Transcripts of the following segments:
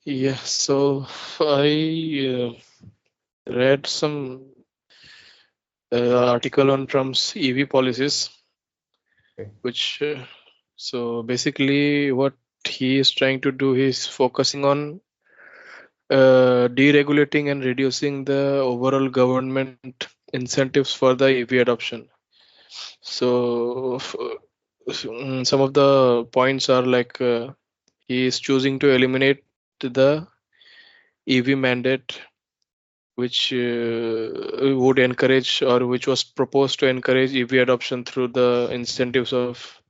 Yeah, so I read some article on Trump's EV policies, Okay. which so basically what he is trying to do is focusing on deregulating and reducing the overall government incentives for the EV adoption. So some of the points are like he is choosing to eliminate the EV mandate, which would encourage or which was proposed to encourage EV adoption through the incentives of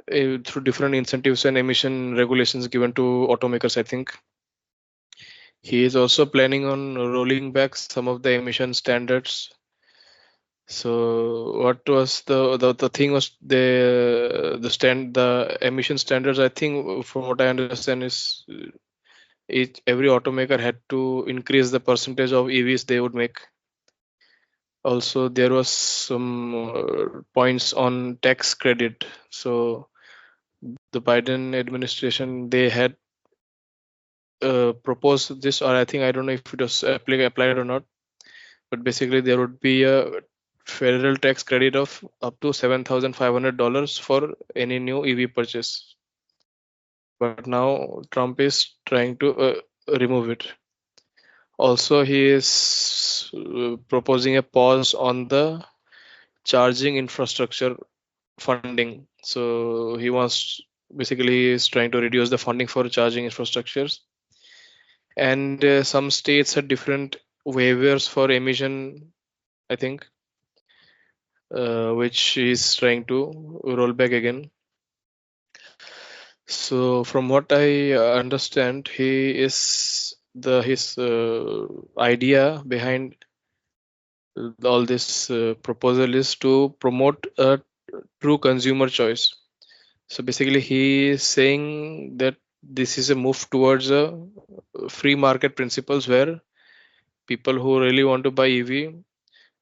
through different incentives and emission regulations given to automakers. I think he is also planning on rolling back some of the emission standards. So what was the thing was the emission standards, I think from what I understand is every automaker had to increase the percentage of EVs they would make. Also there was some points on tax credit. So the Biden administration, they had proposed this, or I think, I don't know if it was applied or not, but basically there would be a federal tax credit of up to $7,500 for any new EV purchase. But now Trump is trying to remove it. Also, he is proposing a pause on the charging infrastructure funding. So he wants, basically he is trying to reduce the funding for charging infrastructures. And some states had different waivers for emission, I think, which he's trying to roll back again. So from what I understand, he is the his idea behind all this proposal is to promote a true consumer choice. So basically, he is saying that this is a move towards a free market principles where people who really want to buy EV,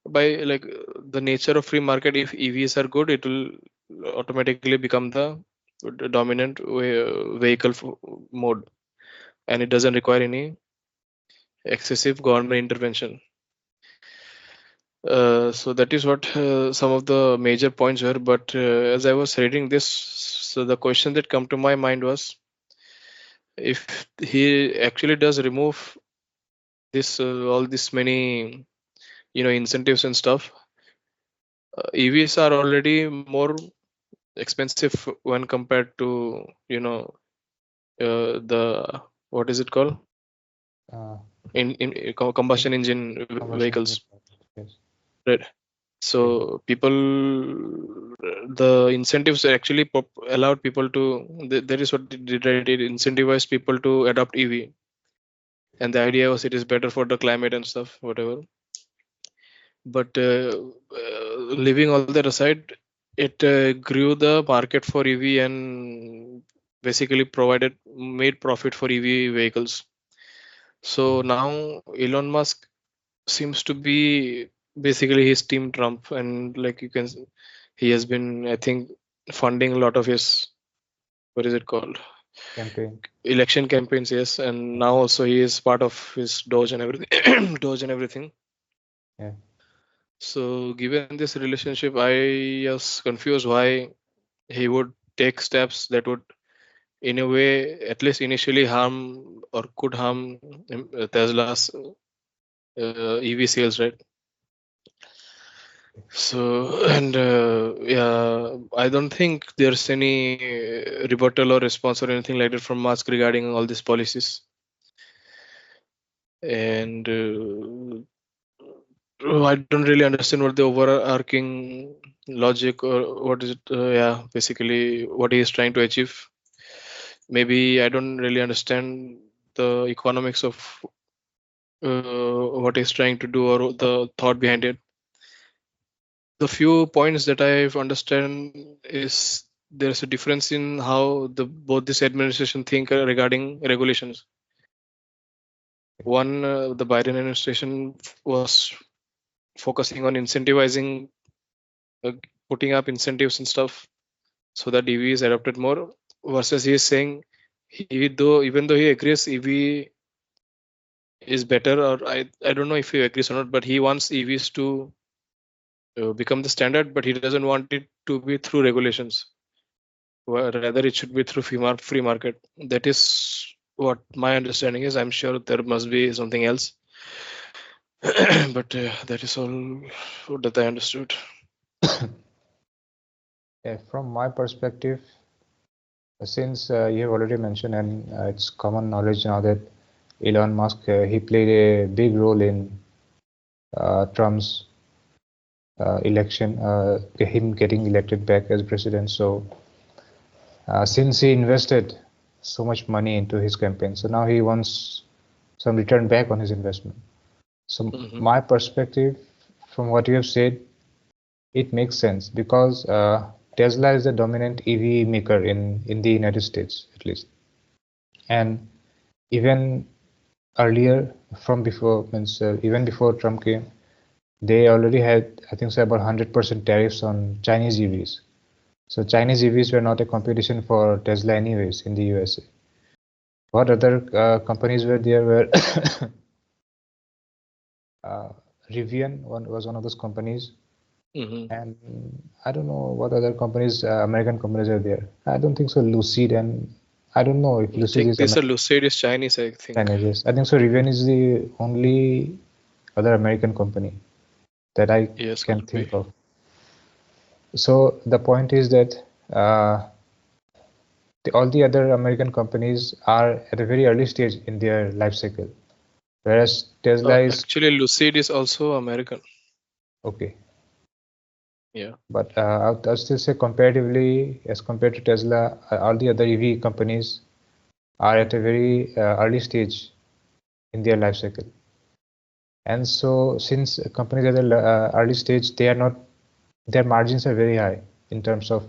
by like the nature of free market, if EVs are good, it will automatically become the dominant vehicle mode, and it doesn't require any excessive government intervention. So that is what some of the major points were. But as I was reading this, so the question that come to my mind was, if he actually does remove this all this many incentives and stuff, EVs are already more expensive when compared to the, what is it called, Uh, in combustion in engine combustion engine vehicles, vehicles. Yes. right? Okay. So people, the incentives actually allowed people to, that is what it did, right? It incentivized people to adopt EV, and the idea was it is better for the climate and stuff, whatever. But leaving all that aside, it grew the market for EV and basically made profit for EV vehicles. So now Elon Musk seems to be basically his team Trump, and like he has been, I think, funding a lot of his, what is it called, Campaign. election campaigns. Yes, and now also he is part of his Doge and everything, Doge and everything. Yeah. So given this relationship, I was confused why he would take steps that would, in a way, at least initially harm or could harm Tesla's EV sales, right? So, and yeah, I don't think there's any rebuttal or response or anything like that from Musk regarding all these policies. And I don't really understand what the overarching logic, or what is it? Yeah, basically what he is trying to achieve. Maybe I don't really understand the economics of what he's trying to do or the thought behind it. The few points that I've understand is there's a difference in how the both this administration think regarding regulations. One, the Biden administration was focusing on incentivizing, uh, putting up incentives and stuff so that EV is adopted more. Versus he is saying even though he agrees EV is better, or I don't know if he agrees or not, but he wants EVs to become the standard, but he doesn't want it to be through regulations. Rather, it should be through free market. That is what my understanding is. I'm sure there must be something else, but that is all that I understood. Yeah, from my perspective, since you have already mentioned, and it's common knowledge now that Elon Musk he played a big role in Trump's election, him getting elected back as president. So since he invested so much money into his campaign, so now he wants some return back on his investment. So my perspective, from what you have said, it makes sense because Tesla is the dominant EV maker in the United States, at least, and even earlier, from before, means even before Trump came, they already had, I think, so about 100% tariffs on Chinese EVs. So Chinese EVs were not a competition for Tesla anyways in the USA. What other companies were there were Rivian was one of those companies, and I don't know what other companies, American companies are there. I don't think so. Lucid, and I don't know if Lucid is American. Lucid is Chinese, I think. Chinese, I think so. Rivian is the only other American company that I can think of. So the point is that all the other American companies are at a very early stage in their life cycle, whereas Tesla is actually Lucid is also American. Okay. Yeah. But I'll still say comparatively, as compared to Tesla, all the other EV companies are at a very early stage in their life cycle. And so since companies at the early stage, they are not, their margins are very high in terms of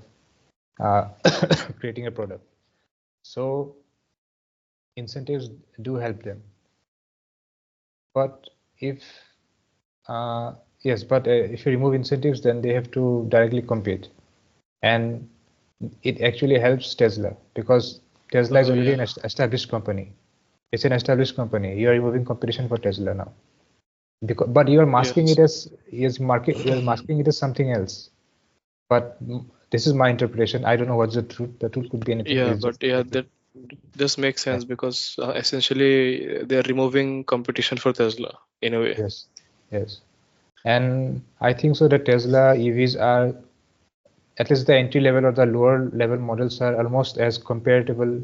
creating a product. So incentives do help them. But if yes, but if you remove incentives, then they have to directly compete, and it actually helps Tesla because Tesla is already an established company. It's an established company. You are removing competition for Tesla now, because but you are masking it as You are masking it as something else. But this is my interpretation. I don't know what's the truth. The truth could be anything. Yeah, but that this makes sense because essentially they are removing competition for Tesla in a way. Yes, yes, and I think so. The Tesla EVs are, at least the entry level or the lower level models, are almost as comparable,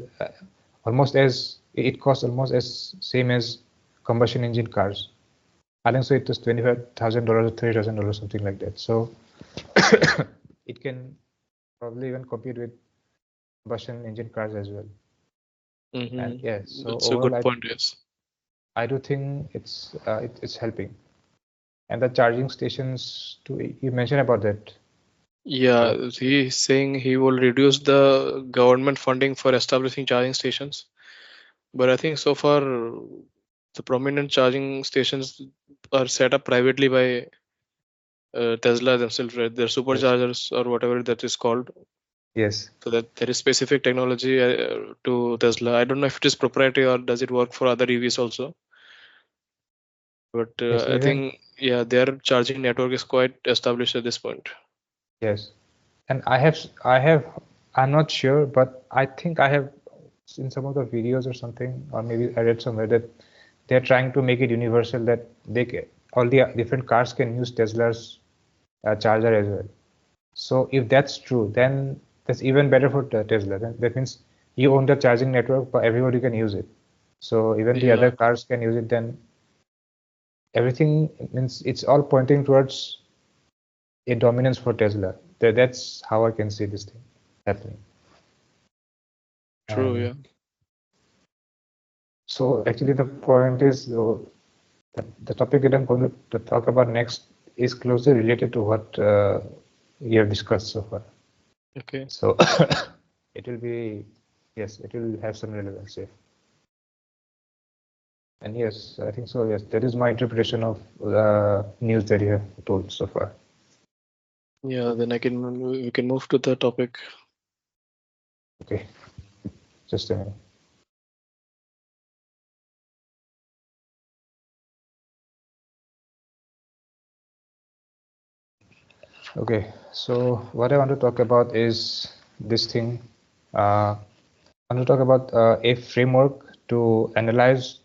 almost as it costs almost as same as combustion engine cars. I think so. It was $25,000 or $30,000, something like that. So it can probably even compete with combustion engine cars as well. And yes, so that's a good point. Yes, I do think it's helping. And the charging stations too, you mentioned about that. Yeah, he's saying he will reduce the government funding for establishing charging stations. But I think so far the prominent charging stations are set up privately by Tesla themselves, right? They're superchargers or whatever that is called. Yes. So that there is specific technology to Tesla. I don't know if it is proprietary or does it work for other EVs also. But Yes, I think their charging network is quite established at this point. Yes, and I'm not sure, but I think I have seen some of the videos or something, or maybe I read somewhere that they're trying to make it universal, that all the different cars can use Tesla's charger as well. So if that's true, then that's even better for Tesla. Then that means you own the charging network, but everybody can use it. So even the other cars can use it. Then everything means it's all pointing towards a dominance for Tesla. That's how I can see this thing happening. True, yeah. So actually the point is, the topic that I'm going to talk about next is closely related to what we have discussed so far. Okay. So it will be, yes, it will have some relevance here. And yes, I think so. Yes, that is my interpretation of the news that you have told so far. Yeah, then we can move to the topic. Okay, just a minute. Okay, so what I want to talk about is this thing. I want to talk about a framework to analyze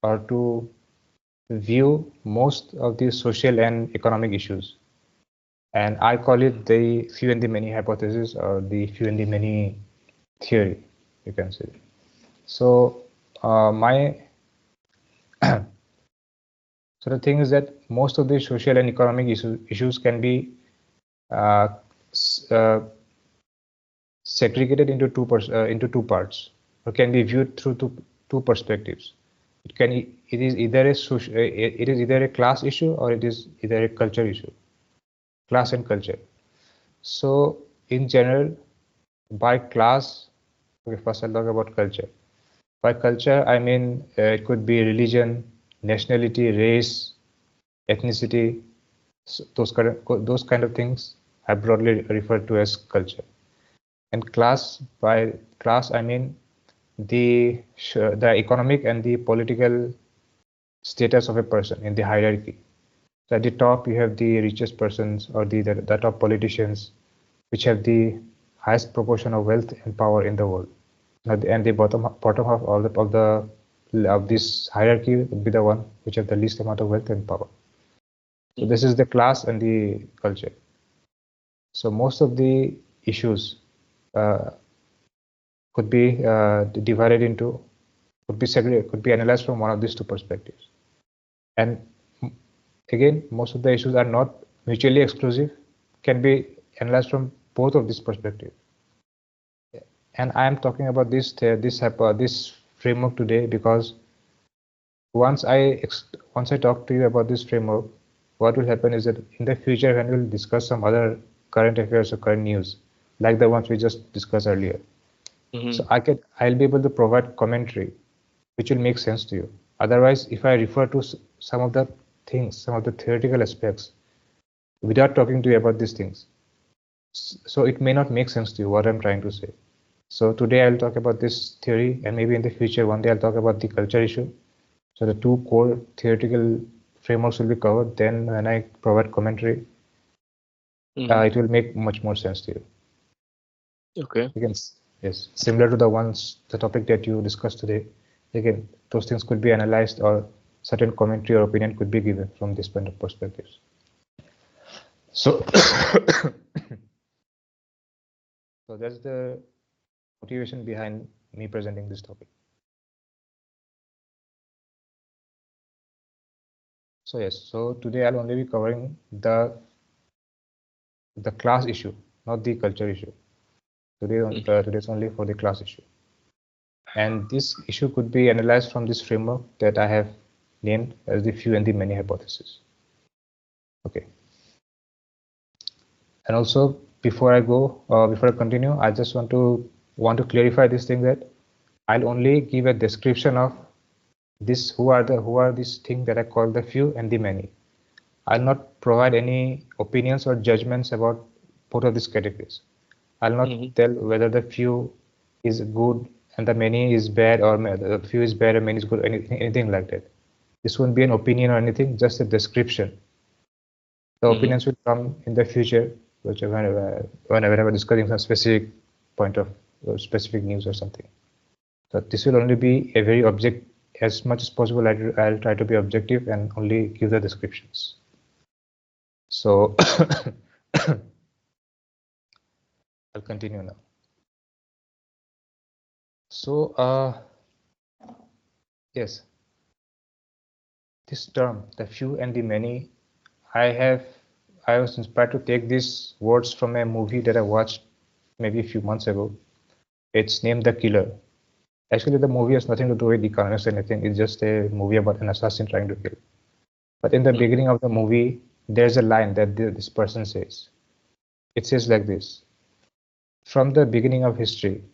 or to view most of the social and economic issues. And I call it the few and the many hypothesis, or the few and the many theory, you can say. So my so the thing is that most of the social and economic issues can be uh, uh, segregated into two parts, or can be viewed through two perspectives. It is either a social, it is either a class issue, or it is either a culture issue, class and culture. So in general, by class, okay, first I'll talk about culture. By culture, I mean it could be religion, nationality, race, ethnicity, those kind of things I broadly referred to as culture. And class, by class I mean the economic and the political status of a person in the hierarchy. So at the top you have the richest persons, or the top politicians, which have the highest proportion of wealth and power in the world. And the bottom half of this hierarchy would be the one which have the least amount of wealth and power. So this is the class and the culture. So most of the issues uh, could be divided into, could be segregated, could be analyzed from one of these two perspectives. And again, most of the issues are not mutually exclusive, can be analyzed from both of these perspectives. And I am talking about this framework today because once I talk to you about this framework, what will happen is that in the future when we'll discuss some other current affairs or current news, like the ones we just discussed earlier, so I'll be able to provide commentary which will make sense to you. Otherwise, if I refer to some of the things, some of the theoretical aspects, without talking to you about these things, so it may not make sense to you what I'm trying to say. So today I'll talk about this theory, and maybe in the future one day I'll talk about the culture issue. So the two core theoretical frameworks will be covered. Then when I provide commentary, it will make much more sense to you. Okay. Again, yes, similar to the topic that you discussed today. Again, those things could be analyzed, or certain commentary or opinion could be given from this point of perspectives. So, so that's the motivation behind me presenting this topic. So yes, so today I'll only be covering the class issue, not the culture issue. Today's only for the class issue. And this issue could be analyzed from this framework that I have named as the few and the many hypothesis. Okay. And also, before I continue, I just want to clarify this thing, that I'll only give a description of this. Who are these things that I call the few and the many. I'll not provide any opinions or judgments about both of these categories. I'll not tell whether the few is good and the many is bad, or the few is bad and many is good, anything like that. This won't be an opinion or anything, just a description. The opinions will come in the future, whenever we're discussing some specific point of specific news or something. So this will only be a very as much as possible. I'll try to be objective and only give the descriptions. So I'll continue now. So yes, this term, the few and the many, I was inspired to take these words from a movie that I watched maybe a few months ago. It's named The Killer. Actually, the movie has nothing to do with economics or anything. It's just a movie about an assassin trying to kill. But in the beginning of the movie, there's a line that this person says. It says like this: from the beginning of history,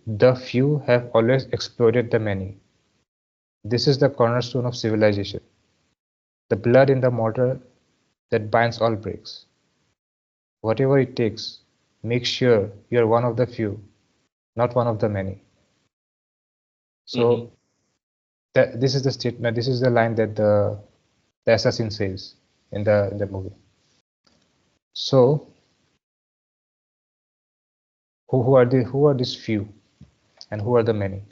the few have always exploited the many. This is the cornerstone of civilization. The blood in the mortar that binds all bricks. Whatever it takes, make sure you're one of the few, not one of the many. So this is the statement. This is the line that the assassin says in the movie. So who are these few, and who are the many?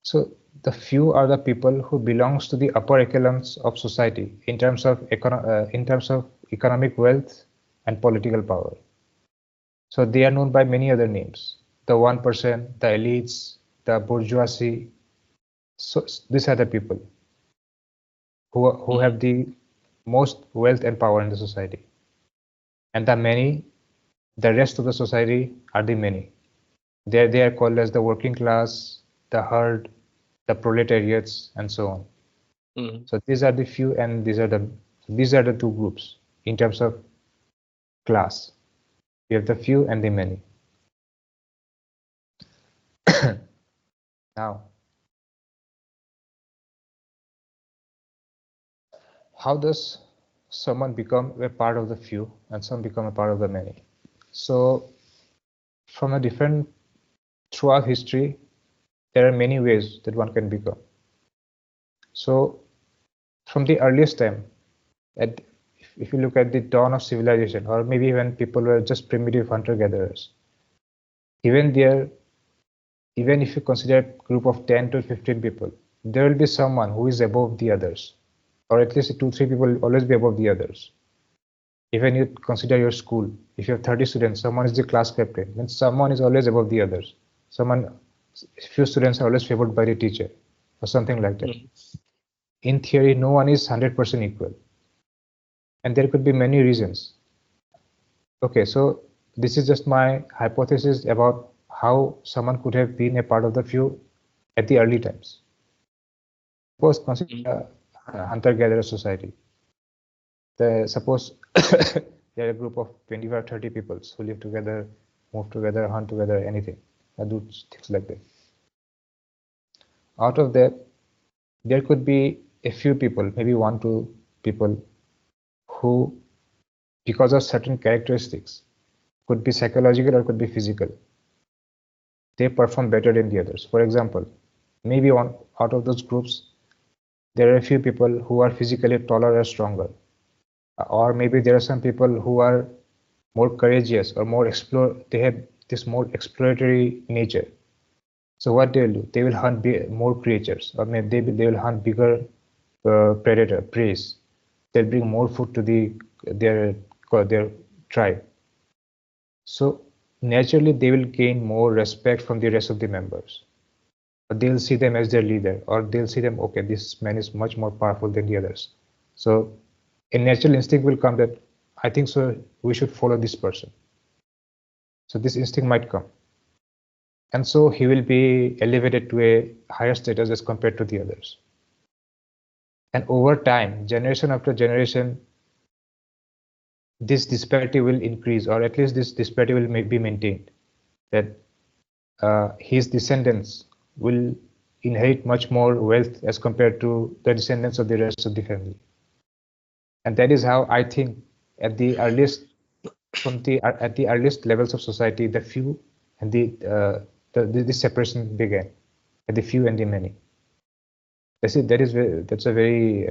So the few are the people who belongs to the upper echelons of society in terms of economic wealth and political power. So they are known by many other names: the 1%, the elites, the bourgeoisie. So these are the people who have the most wealth and power in the society. And the many, the rest of the society, are the many. They are called as the working class, the herd, the proletariats, and so on. So these are the few, and these are the two groups in terms of class. You have the few and the many. Now, how does someone become a part of the few and some become a part of the many? So from a different throughout history, there are many ways that one can become. So from the earliest time, if you look at the dawn of civilization, or maybe when people were just primitive hunter-gatherers, even if you consider a group of 10 to 15 people, there will be someone who is above the others, or at least 2-3 people will always be above the others. Even you consider your school, if you have 30 students, someone is the class captain, then someone is always above the others. Few students are always favored by the teacher, or something like that. In theory, no one is 100% equal, and there could be many reasons. Okay, so this is just my hypothesis about how someone could have been a part of the few at the early times. Suppose consider a hunter-gatherer society. Suppose there are a group of 25 or 30 people who live together, move together, hunt together, anything, do things like that. Out of that, there could be a few people, maybe 1-2 people, who, because of certain characteristics, could be psychological or could be physical, they perform better than the others. For example, maybe out of those groups, there are a few people who are physically taller or stronger, or maybe there are some people who are more courageous or they have this more exploratory nature. So what they will do, they will hunt more creatures, or maybe they will hunt bigger prey. They'll bring more food to their tribe. So naturally they will gain more respect from the rest of the members. They'll see them as their leader, or they'll see them, okay, this man is much more powerful than the others. So a natural instinct will come that, I think so, we should follow this person. So this instinct might come. And so he will be elevated to a higher status as compared to the others. And over time, generation after generation, this disparity will increase, or at least this disparity will be maintained, that his descendants will inherit much more wealth as compared to the descendants of the rest of the family. And that is how I think at the earliest levels of society, the few and the separation began, at the few and the many. That's a very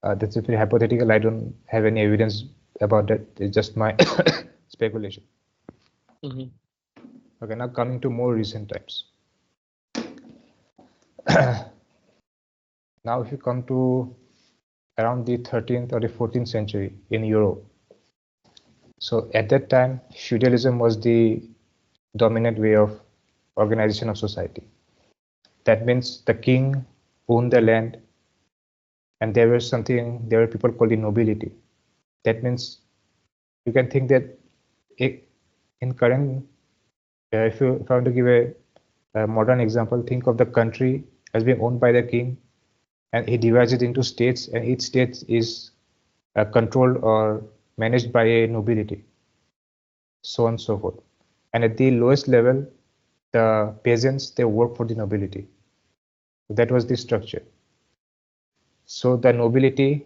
hypothetical. I don't have any evidence about that. It's just my speculation. Okay, now coming to more recent times. Now, if you come to around the 13th or the 14th century in Europe, so at that time, feudalism was the dominant way of organization of society. That means the king owned the land, and there were people called the nobility. That means you can think that in current, if I want to give a modern example, think of the country as being owned by the king, and he divides it into states, and each state is controlled or managed by a nobility, so on and so forth. And at the lowest level, the peasants, they work for the nobility. That was the structure. So the nobility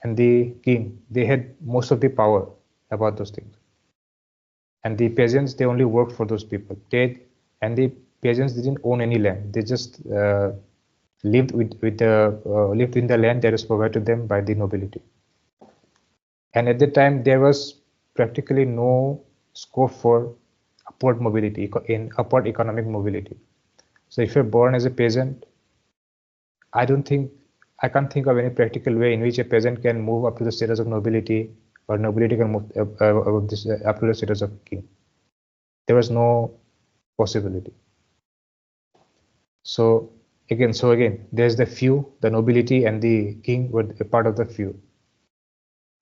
and the king, they had most of the power about those things. And the peasants, they only worked for those people. And the peasants didn't own any land. They just lived in the land that was provided to them by the nobility. And at the time, there was practically no scope for upward mobility, in upward economic mobility. So if you're born as a peasant, I can't think of any practical way in which a peasant can move up to the status of nobility, or nobility can move up to the status of king. There was no possibility. So again, there's the few, the nobility and the king were a part of the few.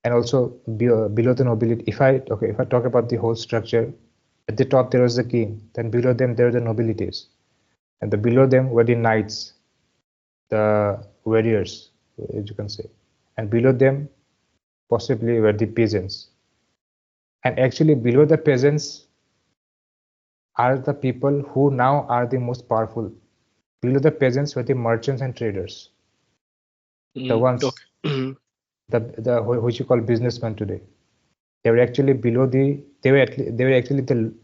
And also below the nobility, if I talk about the whole structure, at the top there was the king, then below them there were the nobilities, and below them were the knights, the warriors, as you can say, and below them possibly were the peasants. And actually below the peasants are the people who now are the most powerful. Below the peasants were the merchants and traders, the ones, Okay. the which you call businessmen today. They were actually below they were actually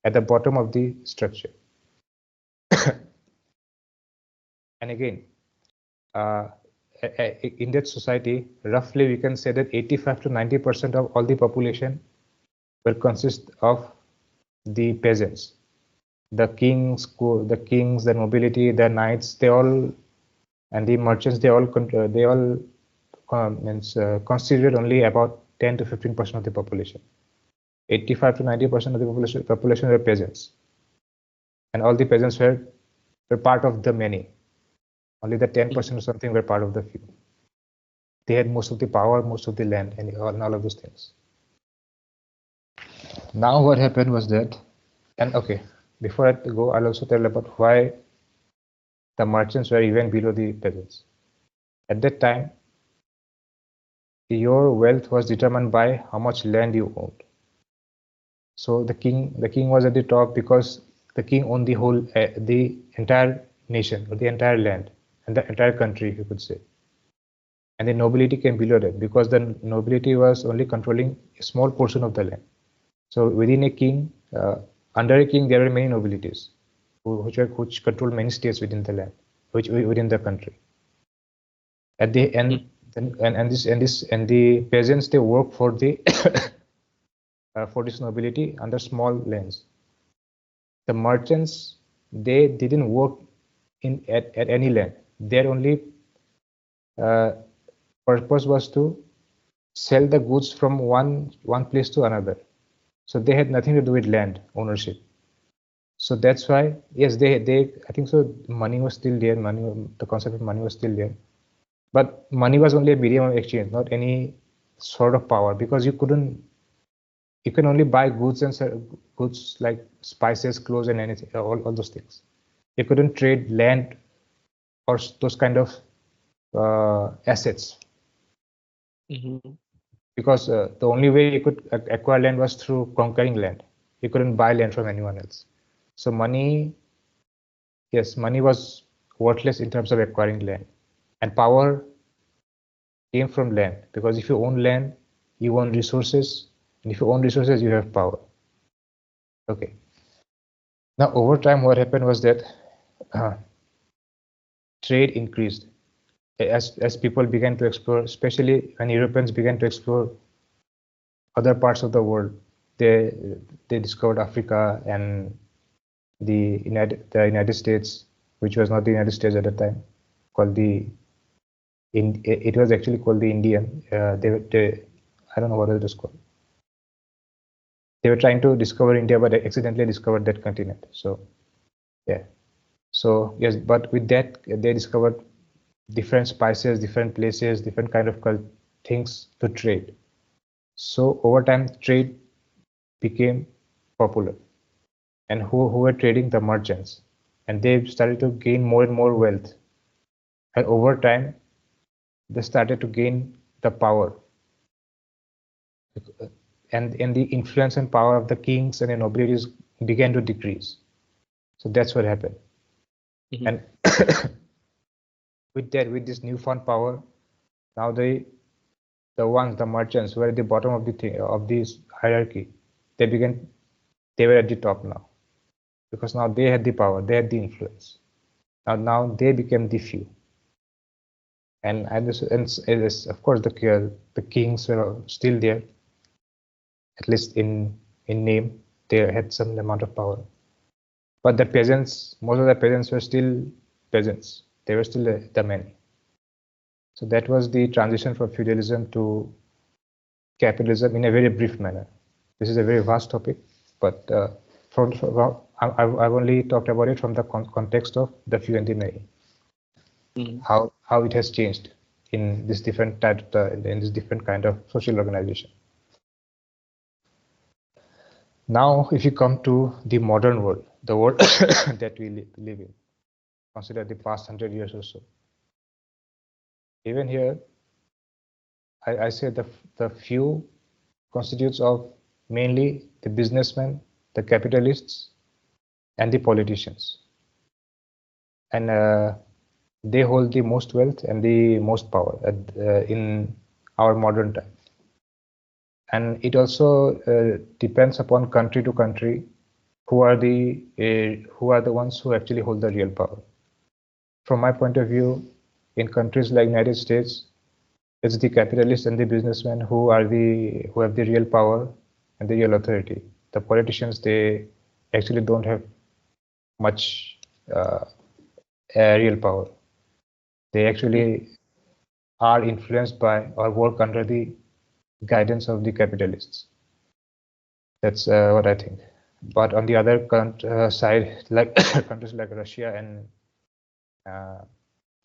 at the bottom of the structure. And again, in that society, roughly we can say that 85 to 90% of all the population will consist of the peasants. The kings, the nobility, the knights, they all, and the merchants, they all constituted only about 10 to 15% of the population. 85 to 90% of the population were peasants, and all the peasants were part of the many. Only the 10% or something were part of the few. They had most of the power, most of the land, and all of those things. Now what happened was that, and okay, before I go, I'll also tell about why the merchants were even below the peasants. At that time, your wealth was determined by how much land you owned. So the king was at the top because the king owned the entire nation, or the entire land, and the entire country, you could say. And the nobility came below that because the nobility was only controlling a small portion of the land. So within a king, under a king, there were many nobilities which control many states within the land, within the country. At the end, and the peasants, they work for the for this nobility under small lands. The merchants, they didn't work at any land. Their only purpose was to sell the goods from one place to another. So they had nothing to do with land ownership. So that's why, yes, they I think so. Money was still there. The concept of money was still there, but money was only a medium of exchange, not any sort of power, because you can only buy goods like spices, clothes, and anything, all those things. You couldn't trade land or those kind of assets. Because the only way you could acquire land was through conquering land. You couldn't buy land from anyone else. So money was worthless in terms of acquiring land. And power came from land, because if you own land, you own resources, and if you own resources, you have power. Okay. Now, over time, what happened was that trade increased as people began to explore, especially when Europeans began to explore other parts of the world. They discovered Africa and the United States, which was not the United States at the time, it was actually called the Indian. I don't know what it was called. They were trying to discover India, but they accidentally discovered that continent. So yeah. So yes, but with that, they discovered different spices, different places, different kind of things to trade. So over time, trade became popular, and who were trading? The merchants, and they started to gain more and more wealth, and over time, they started to gain the power, and the influence and power of the kings and the nobilities began to decrease. So that's what happened. And with this newfound power, now the merchants who were at the bottom of this hierarchy, they were at the top now, because now they had the power, they had the influence. Now they became the few, and of course the kings were still there, at least in name. They had some amount of power, but the peasants, most of the peasants were still peasants. They were still the many. So that was the transition from feudalism to capitalism in a very brief manner. This is a very vast topic, but I've only talked about it from the context of the few and the many. How it has changed in this different type, in this different kind of social organization. Now, if you come to the modern world, the world that we live in, consider the past 100 years or so. Even here, I say the few constitutes of mainly the businessmen, the capitalists, and the politicians. And they hold the most wealth and the most power in our modern time. And it also depends upon country to country who are the ones who actually hold the real power. From my point of view, in countries like United States, it's the capitalists and the businessmen who have the real power and the real authority. The politicians, they actually don't have much real power. They actually are influenced by or work under the guidance of the capitalists. That's what I think. But on the other side, like countries like Russia and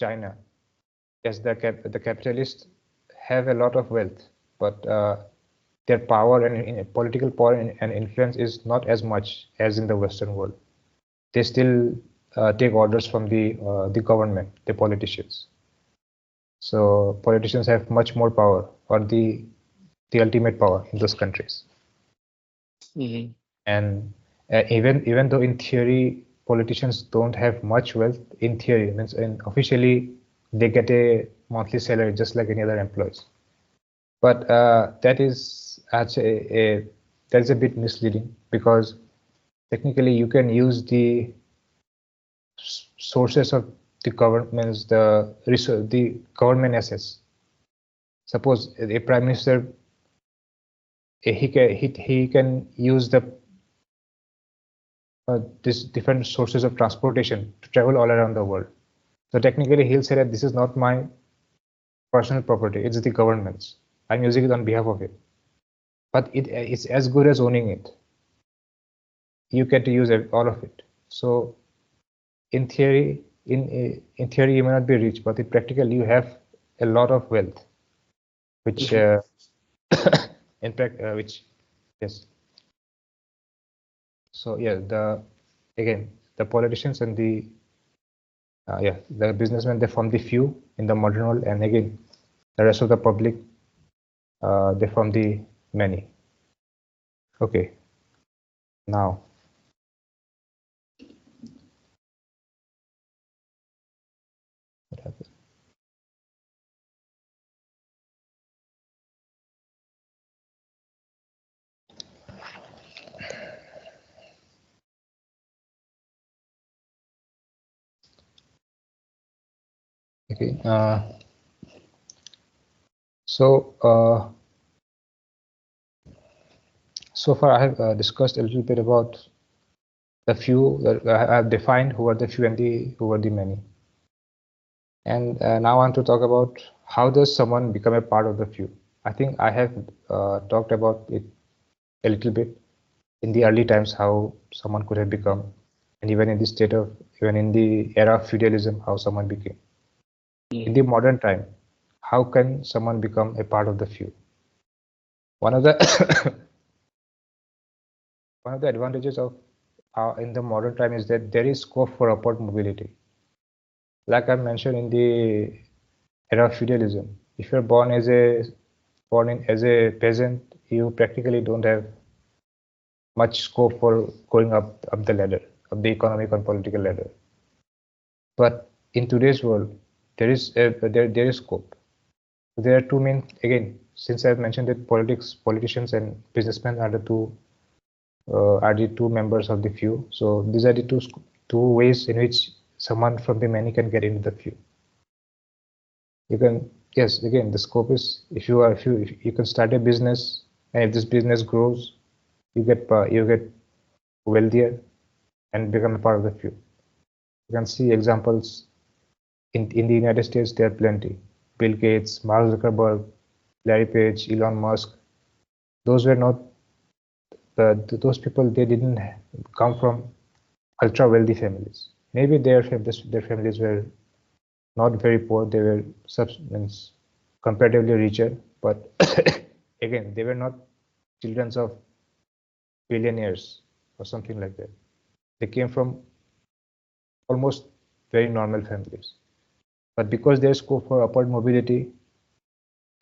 China, yes, the capitalists have a lot of wealth, but their power and political power and influence is not as much as in the Western world. They still take orders from the government, the politicians. So politicians have much more power, or the ultimate power in those countries. And even though in theory politicians don't have much wealth, in theory means officially they get a monthly salary just like any other employees. But that is actually that's a bit misleading, because technically you can use the sources of the government, the government assets. Suppose a prime minister, he can use the this different sources of transportation to travel all around the world. So technically he'll say that this is not my personal property, it's the government's. I'm using it on behalf of it. But it's as good as owning it. You get to use all of it. So in theory, in theory you may not be rich, but in practical you have a lot of wealth, which which yes. So yeah, the politicians and the businessmen, they form the few in the modern world, and again the rest of the public, they form the many. Okay, now what happened? Okay, so so far I have discussed a little bit about the few that I have defined who are the few and who are the many. And now I want to talk about how does someone become a part of the few. I think I have talked about it a little bit in the early times, how someone could have become, and even in the era of feudalism, how someone became. In the modern time, how can someone become a part of the few? One of the one of the advantages of in the modern time is that there is scope for upward mobility. Like I mentioned, in the era of feudalism, if you're born as a peasant, you practically don't have much scope for going up the ladder, of the economic and political ladder. But in today's world, there is scope. There are two main, again, since I've mentioned that politicians and businessmen are the two members of the few. So these are the two ways in which someone from the many can get into the few. You can, yes, again, the scope is if you can start a business, and if this business grows, you get wealthier and become a part of the few. You can see examples in the United States. There are plenty. Bill Gates, Mark Zuckerberg, Larry Page, Elon Musk. Those were not those people. They didn't come from ultra wealthy families. Maybe their families were not very poor. They were substance comparatively richer, but again, they were not children of billionaires or something like that. They came from almost very normal families. But because there's scope for upward mobility,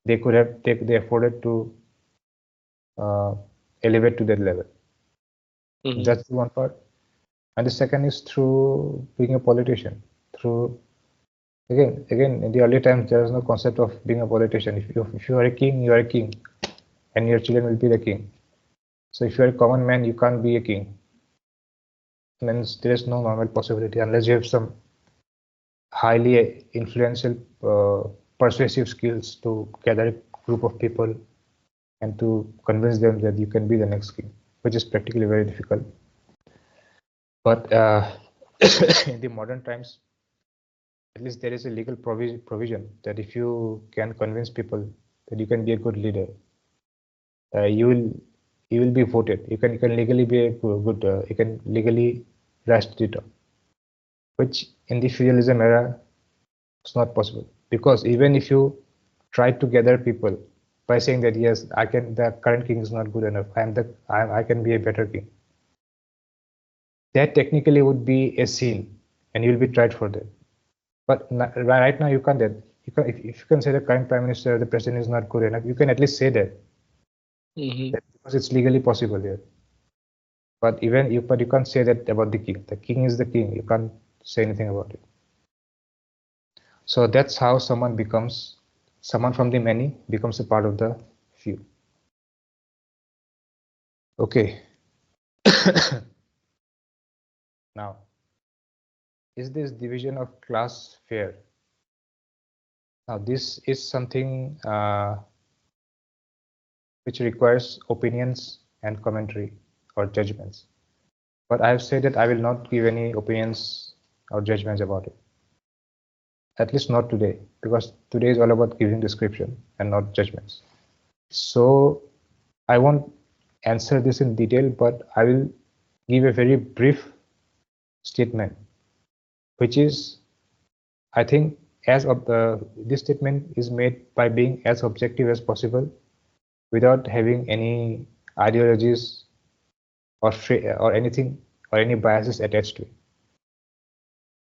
they afforded to uh, elevate to that level. Mhm. That's the one part. And the second is through being a politician. Through again, in the early times, there was no concept of being a politician. If you are a king, you are a king, and your children will be the king. So if you are a common man, you can't be a king. Means there is no normal possibility unless you have some highly influential, persuasive skills to gather a group of people and to convince them that you can be the next king, which is practically very difficult. But in the modern times, at least there is a legal provision that if you can convince people that you can be a good leader, you will be voted. You can legally be a good. You can legally rise to the top, which in the feudalism era it's not possible, because even if you try to gather people by saying that yes, I can, the current king is not good enough, I can be a better king, that technically would be a sin and you'll be tried for that. But right now you can't that. If you can say the current prime minister, the president is not good enough, you can at least say that, Mhm. because it's legally possible here. But you can't say that about the king. The king is the king. You can't say anything about it. So that's how someone from the many becomes a part of the few. Okay. Now, is this division of class fair? Now, this is something which requires opinions and commentary or judgments. But I have said that I will not give any opinions or judgments about it. At least not today, because today is all about giving description and not judgments. So I won't answer this in detail, but I will give a very brief statement, which is, I think, this statement is made by being as objective as possible without having any ideologies or anything or any biases attached to it.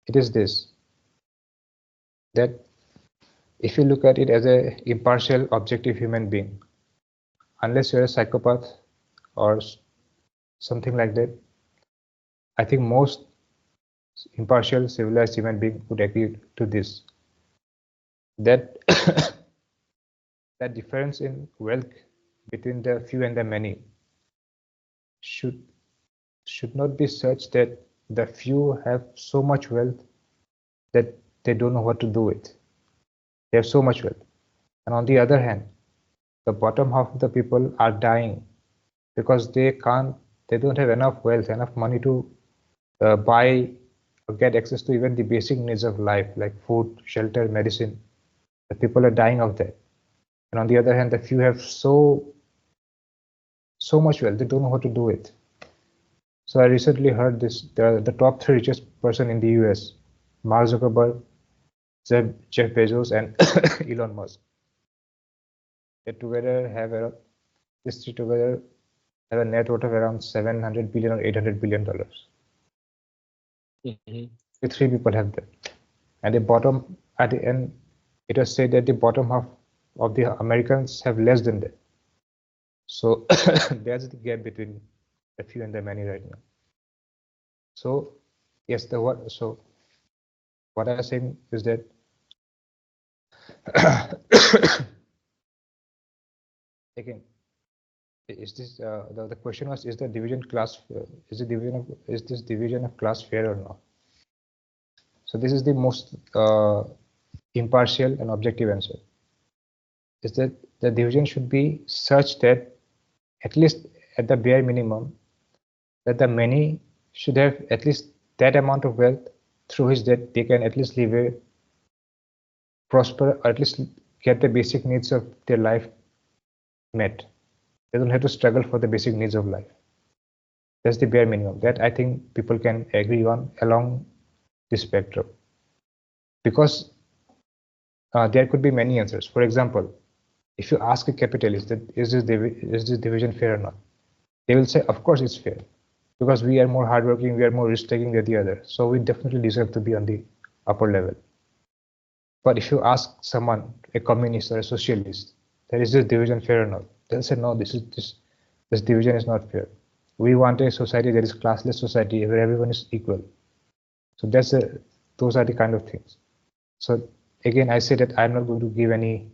It is this, that if you look at it as a impartial, objective human being, unless you're a psychopath or something like that, I think most impartial, civilized human being would agree to this, that that difference in wealth between the few and the many should should not be such that the few have so much wealth that they don't know what to do with. They have so much wealth. And on the other hand, the bottom half of the people are dying because they don't have enough wealth, enough money to buy or get access to even the basic needs of life, like food, shelter, medicine. The people are dying of that. And on the other hand, the few have so much wealth, they don't know what to do with. So I recently heard this, the top three richest person in the US, Mark Zuckerberg, Jeff Bezos, and Elon Musk. They together have these three together have a net worth of around 700 billion or 800 billion dollars. Mhm. The three people have that. And the bottom, at the end, it was said that the bottom half of the Americans have less than that. So there's the gap between the few and the many right now. So yes, what I was saying is that again, is this the question was, is the division class is this division of class fair or not? So this is the most impartial and objective answer is that the division should be such that at least at the bare minimum that the many should have at least that amount of wealth through which that they can at least live a prosper, or at least get the basic needs of their life met. They don't have to struggle for the basic needs of life. That's the bare minimum that I think people can agree on along the spectrum. Because there could be many answers. For example, if you ask a capitalist that is this division fair or not, they will say, of course it's fair, because we are more hardworking, we are more risk-taking than the other, so we definitely deserve to be on the upper level. But if you ask someone, a communist or a socialist, that is this division fair or not, they'll say, no, this division is not fair. We want a society that is classless society where everyone is equal. So those are the kind of things. So again, I say that I'm not going to give any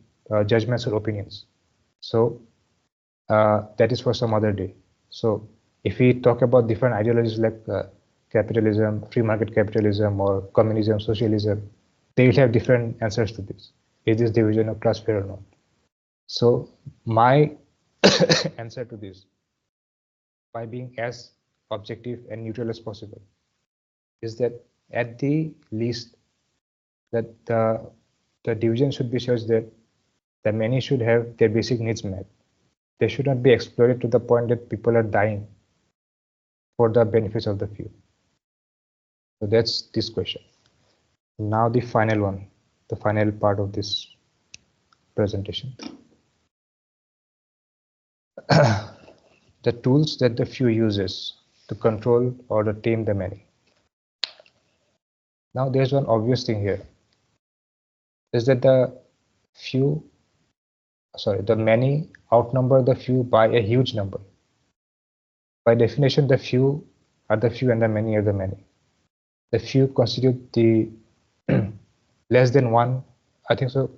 judgments or opinions. So that is for some other day. So if we talk about different ideologies like capitalism, free market capitalism, or communism, socialism, they will have different answers to this. Is this division of class fair or not? So my answer to this, by being as objective and neutral as possible, is that at the least that the division should be such that the many should have their basic needs met. They should not be exploited to the point that people are dying for the benefits of the few. So that's this question. Now the final one, the final part of this presentation. The tools that the few uses to control or to tame the many. Now there's one obvious thing here, is that the many outnumber the few by a huge number. By definition, the few are the few and the many are the many. The few constitute the less than one, I think so,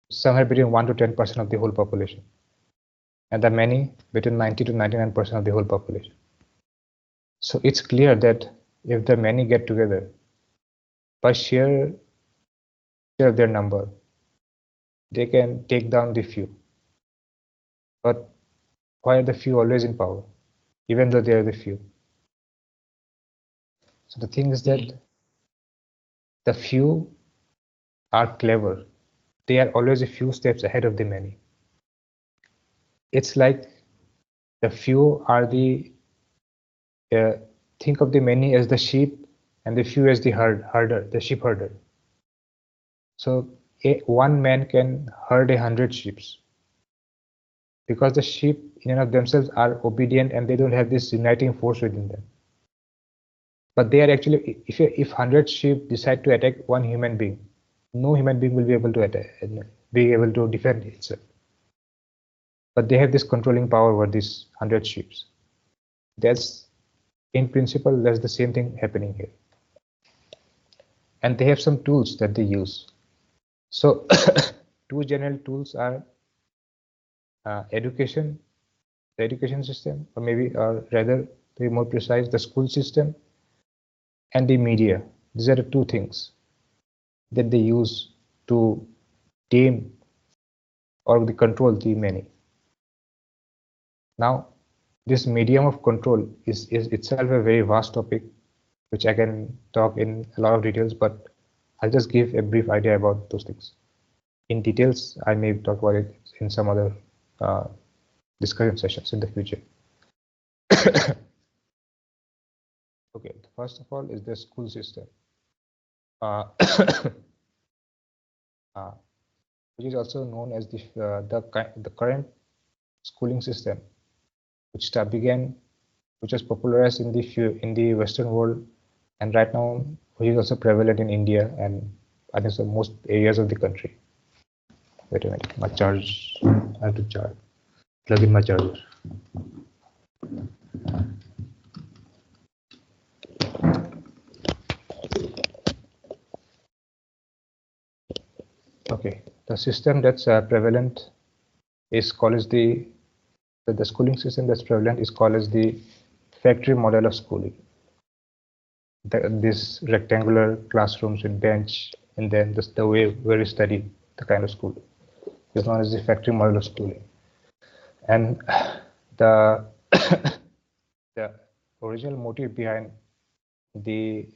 somewhere between 1 to 10% of the whole population, and the many between 90 to 99% of the whole population. So it's clear that if the many get together, by sheer of their number, they can take down the few. But why are the few always in power, even though they are the few? So the thing is that the few are clever. They are always a few steps ahead of the many. It's like the few are the think of the many as the sheep and the few as the herder, the sheep herder. So one man can herd 100 sheep, because the sheep in and of themselves are obedient and they don't have this uniting force within them. But they are actually, if 100 sheep decide to attack one human being, no human being will be able to defend itself. But they have this controlling power over these 100 sheep. That's, in principle, that's the same thing happening here. And they have some tools that they use. So two general tools are education, the education system, or maybe, or rather, to be more precise, the school system, and the media. These are the two things that they use to tame or control the many. Now, this medium of control is itself a very vast topic, which I can talk in a lot of details, but I'll just give a brief idea about those things. In details, I may talk about it in some other discussion sessions in the future. Okay, first of all is the school system, which is also known as the current schooling system, which was popularized in the Western world, and right now which is also prevalent in India and I think so most areas of the country. Wait a minute, my charge. I have to charge. Plug in my charger. Okay, the system that's prevalent is called as the schooling system that's prevalent is called as the factory model of schooling. These rectangular classrooms with bench in them, just the way where we study, the kind of school is known as the factory model of schooling. And the the original motive behind the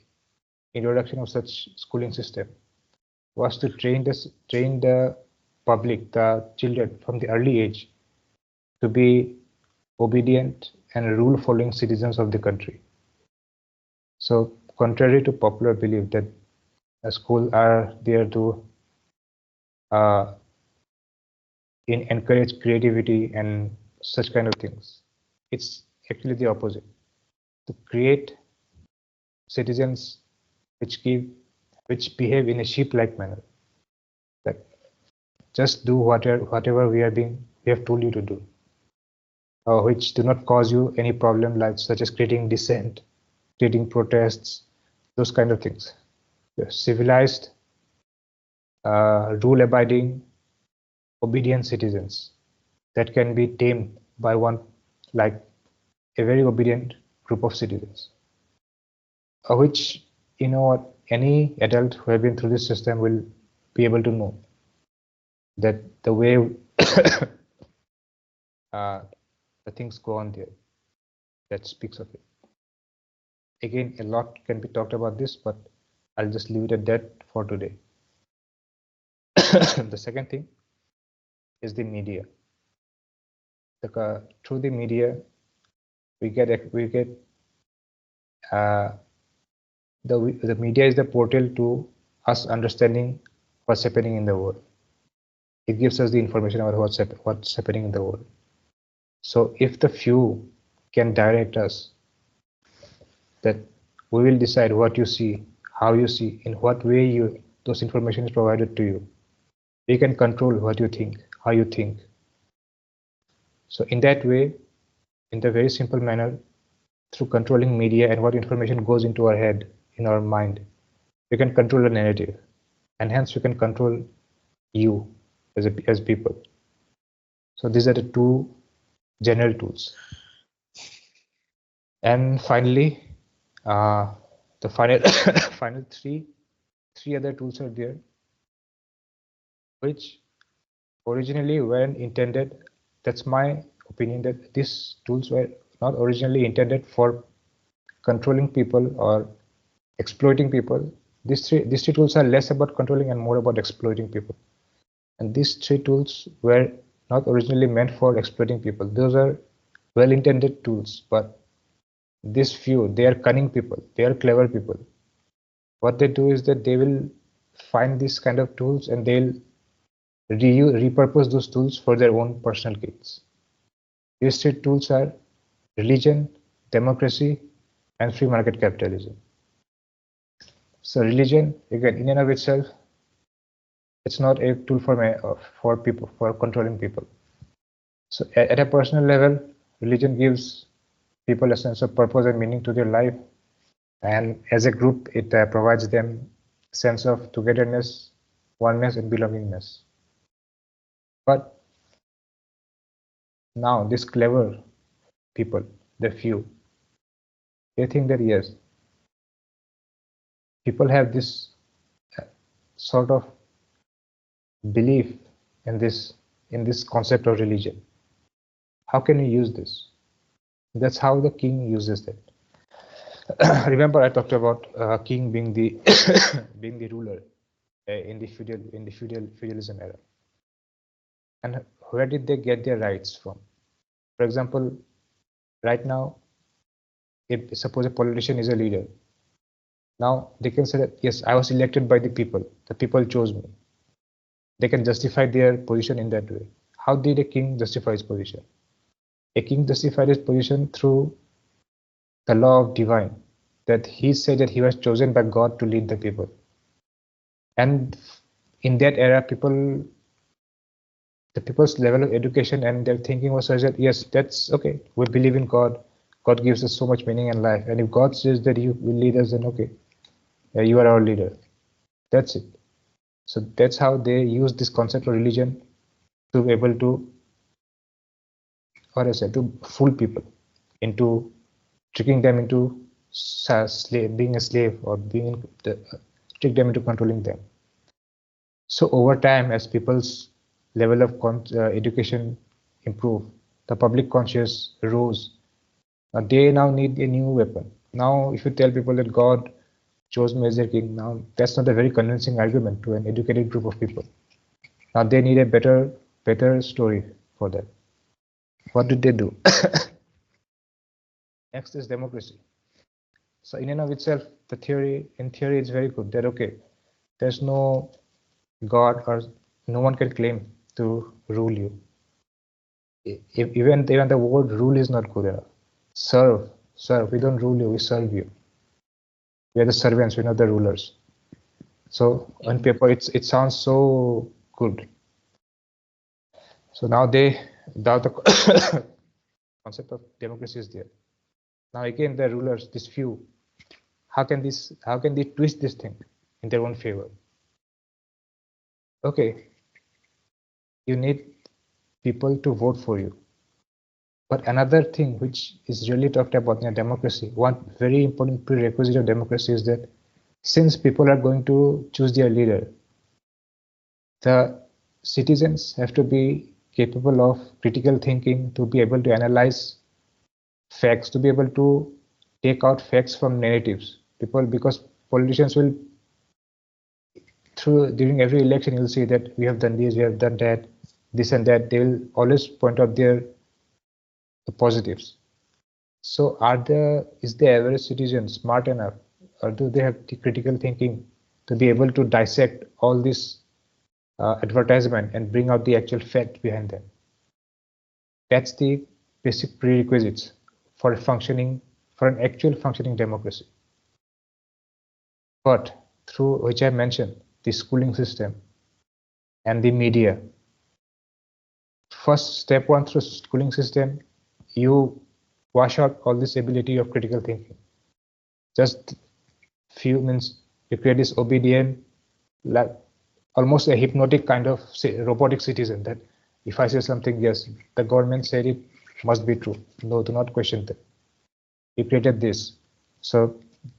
introduction of such schooling system was to train the public, the children from the early age, to be obedient and rule-following citizens of the country. So, contrary to popular belief that schools are there to encourage creativity and such kind of things, it's actually the opposite. To create citizens which behave in a sheep-like manner, that just do whatever we have told you to do, which do not cause you any problem, like such as creating dissent, creating protests, those kind of things. Civilized, rule-abiding, obedient citizens that can be tamed by one, like a very obedient group of citizens, which, you know what, any adult who have been through this system will be able to know that the way the things go on there, that speaks of it. Again, a lot can be talked about this, but I'll just leave it at that for today. The second thing is the media. Through the media, we get the media is the portal to us understanding what's happening in the world. It gives us the information about what's happening in the world. So if the few can direct us, that we will decide what you see, how you see, in what way those information is provided to you. We can control what you think, how you think. So in that way, in the very simple manner, through controlling media and what information goes into our head, in our mind, we can control the narrative, and hence we can control you as people. So these are the two general tools. And finally, the final three other tools are there, which originally weren't intended. That's my opinion, that these tools were not originally intended for controlling people or exploiting people. These three tools are less about controlling and more about exploiting people. And these three tools were not originally meant for exploiting people. Those are well-intended tools, but these few, they are cunning people, they are clever people. What they do is that they will find these kind of tools and they'll repurpose those tools for their own personal gains. These three tools are religion, democracy, and free market capitalism. So religion, again, in and of itself, it's not a tool for people, for controlling people. So at a personal level, religion gives people a sense of purpose and meaning to their life, and as a group, it provides them a sense of togetherness, oneness, and belongingness. But now these clever people, the few, they think that yes, people have this sort of belief in this concept of religion. How can we use this? That's how the king uses it. Remember, I talked about king being the being the ruler in the feudalism era. And where did they get their rights from? For example, right now, if suppose a politician is a leader, now they can say that yes, I was elected by the people chose me. They can justify their position in that way. How did a king justify his position? A king justified his position through the law of divine, that he said that he was chosen by God to lead the people. And in that era, the people's level of education and their thinking was such that yes, that's okay, we believe in God. God gives us so much meaning in life, and if God says that you will lead us, then okay, you are our leader. That's it. So that's how they use this concept of religion to be able to, or I said, to fool people into tricking them into being a slave, or trick them into controlling them. So over time, as people's level of education improve, the public conscience rose. They now need a new weapon. Now, if you tell people that God chose me as their king, now that's not a very convincing argument to an educated group of people. Now they need a better story for that. What did they do? Next is democracy. So in and of itself, in theory, it's very good. That okay, there's no God or no one can claim to rule you. Even the word rule is not good enough. Serve. We don't rule you. We serve you. We are the servants. We're not the rulers. So on paper, it sounds so good. So now the concept of democracy is there. Now again, the rulers, this few, how can they twist this thing in their own favor? Okay, you need people to vote for you. But another thing which is really talked about in a democracy, one very important prerequisite of democracy is that since people are going to choose their leader, the citizens have to be capable of critical thinking, to be able to analyze facts, to be able to take out facts from narratives. Because politicians will, during every election, you'll see that we have done this, we have done that, this and that. They will always point out the positives. So is the average citizen smart enough, or do they have the critical thinking to be able to dissect all this advertisement and bring out the actual fact behind them? That's the basic prerequisites for an actual functioning democracy. But through which I mentioned, the schooling system and the media. First, step one, through schooling system, you wash out all this ability of critical thinking. Just few means you create this obedient, like almost a hypnotic kind of robotic citizen, that if I say something, yes, the government said it must be true. No, do not question that. You created this. So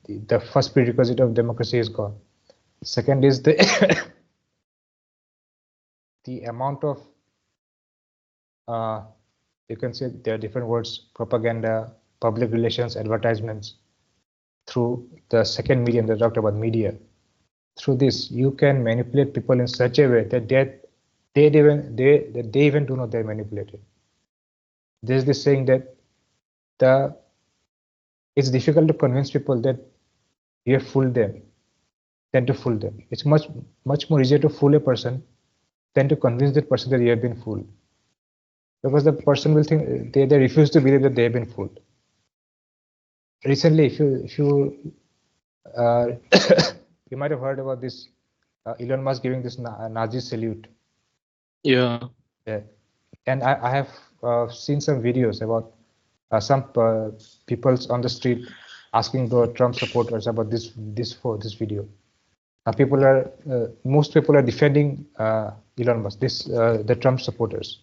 the first prerequisite of democracy is gone. Second is the the amount of you can say there are different words: propaganda, public relations, advertisements. Through the second medium that talked about, media, through this you can manipulate people in such a way that they even do not they're manipulated. There's this saying that it's difficult to convince people that you have fooled them than to fool them. It's much more easier to fool a person than to convince that person that you have been fooled, because the person will think they refuse to believe that they have been fooled. Recently, if you you might have heard about this Elon Musk giving this Nazi salute. Yeah. Yeah. And I have seen some videos about some people on the street asking the Trump supporters about this video. Most people are defending Elon Musk, the Trump supporters.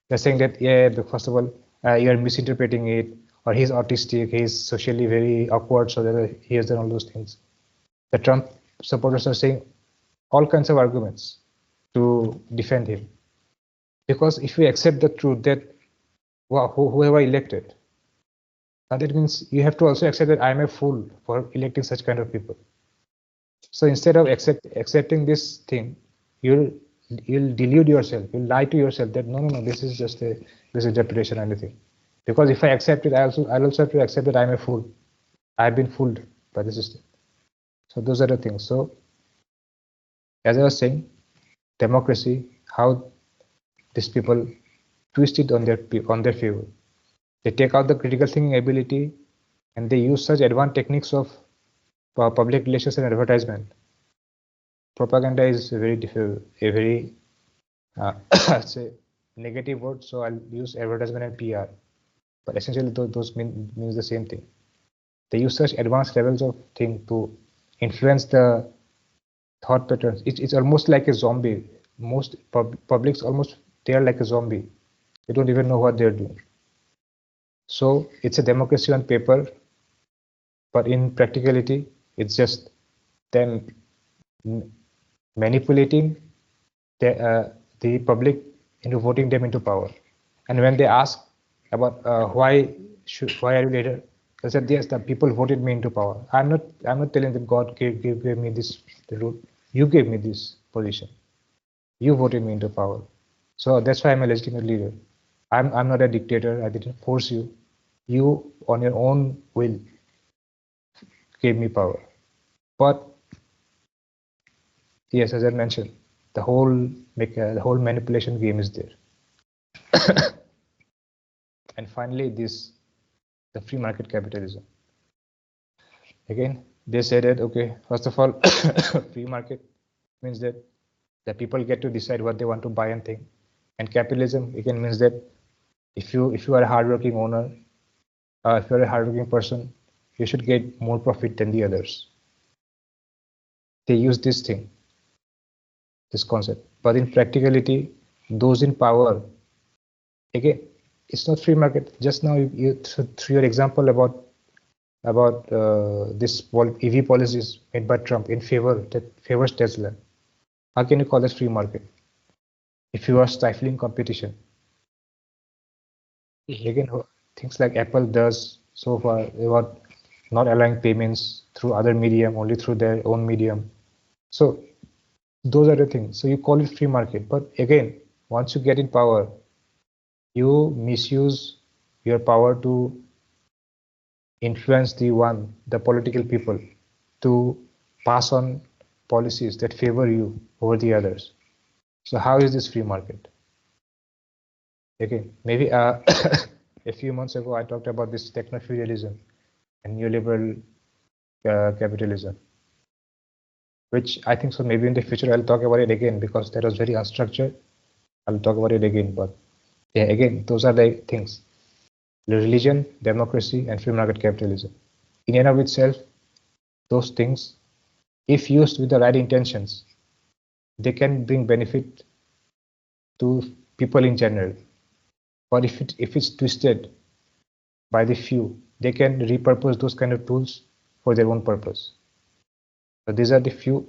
They're saying that, yeah, first of all, you are misinterpreting it, or he's autistic, he's socially very awkward, so that he has done all those things. The Trump supporters are saying all kinds of arguments to defend him. Because if we accept the truth that whoever elected, that means you have to also accept that I'm a fool for electing such kind of people. So instead of accepting this thing, you'll delude yourself, you'll lie to yourself that no, this is just a interpretation or anything. Because if I accept it, I'll also have to accept that I'm a fool. I've been fooled by the system. So those are the things. So as I was saying, democracy, how these people twist it on their favor. They take out the critical thinking ability, and they use such advanced techniques of public relations and advertisement. Propaganda is a very say negative word, so I'll use advertisement and PR. But essentially, those means the same thing. They use such advanced levels of thing to influence the thought patterns. It's almost like a zombie. Most publics almost, they are like a zombie. They don't even know what they're doing. So it's a democracy on paper, but in practicality, it's just them manipulating the public into voting them into power. And when they ask about why are you leader, they said, yes, the people voted me into power. I'm not telling them God gave me this the rule. You gave me this position. You voted me into power. So that's why I'm a legitimate leader. I'm not a dictator. I didn't force you. You on your own will gave me power. But yes, as I mentioned, the whole manipulation game is there. And finally, the free market capitalism. Again, they say that, okay, first of all, free market means that the people get to decide what they want to buy and think. And capitalism again means that if you are a hardworking owner, if you're a hardworking person, you should get more profit than the others. They use this concept. But in practicality, those in power, again, it's not free market. Just now, through your example about this EV policies made by Trump that favors Tesla. How can you call it free market if you are stifling competition? Again, things like Apple does so far about not allowing payments through other medium, only through their own medium. So those are the things. So you call it free market, but again, once you get in power, you misuse your power to influence the political people to pass on policies that favor you over the others. So how is this free market? Again, maybe a few months ago, I talked about this techno-feudalism and neoliberal capitalism, which I think so maybe in the future I'll talk about it again because that was very unstructured. I'll talk about it again, but yeah, again, those are the things. Religion, democracy, and free market capitalism. In and of itself, those things, if used with the right intentions, they can bring benefit to people in general. But if it's twisted by the few, they can repurpose those kind of tools for their own purpose. So these are the few.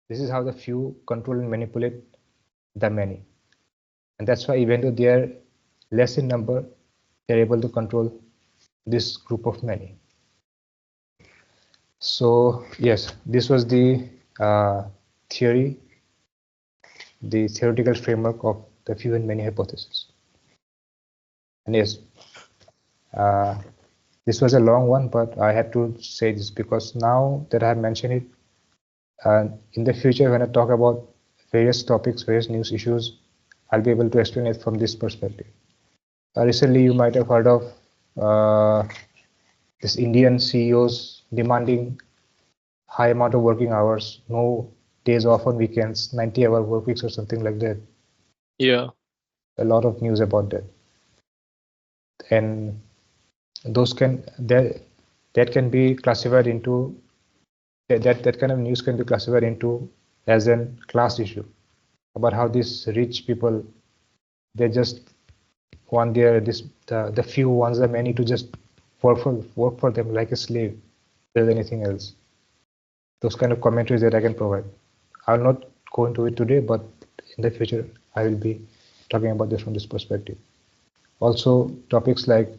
This is how the few control and manipulate the many. And that's why even though they are less in number, they're able to control this group of many. So yes, this was the theory, the theoretical framework of the few and many hypothesis. And yes, this was a long one, but I had to say this because now that I have mentioned it, in the future when I talk about various topics, various news issues, I'll be able to explain it from this perspective. Recently, you might have heard of this Indian CEOs demanding high amount of working hours, no days off on weekends, 90-hour work weeks or something like that. Yeah. A lot of news about that. And those that can be classified into that kind of news can be classified into as a class issue about how these rich people, they just want the few wants the many to just work for them like a slave than anything else. Those kind of commentaries that I can provide. I will not go into it today, but in the future I will be talking about this from this perspective. Also, topics like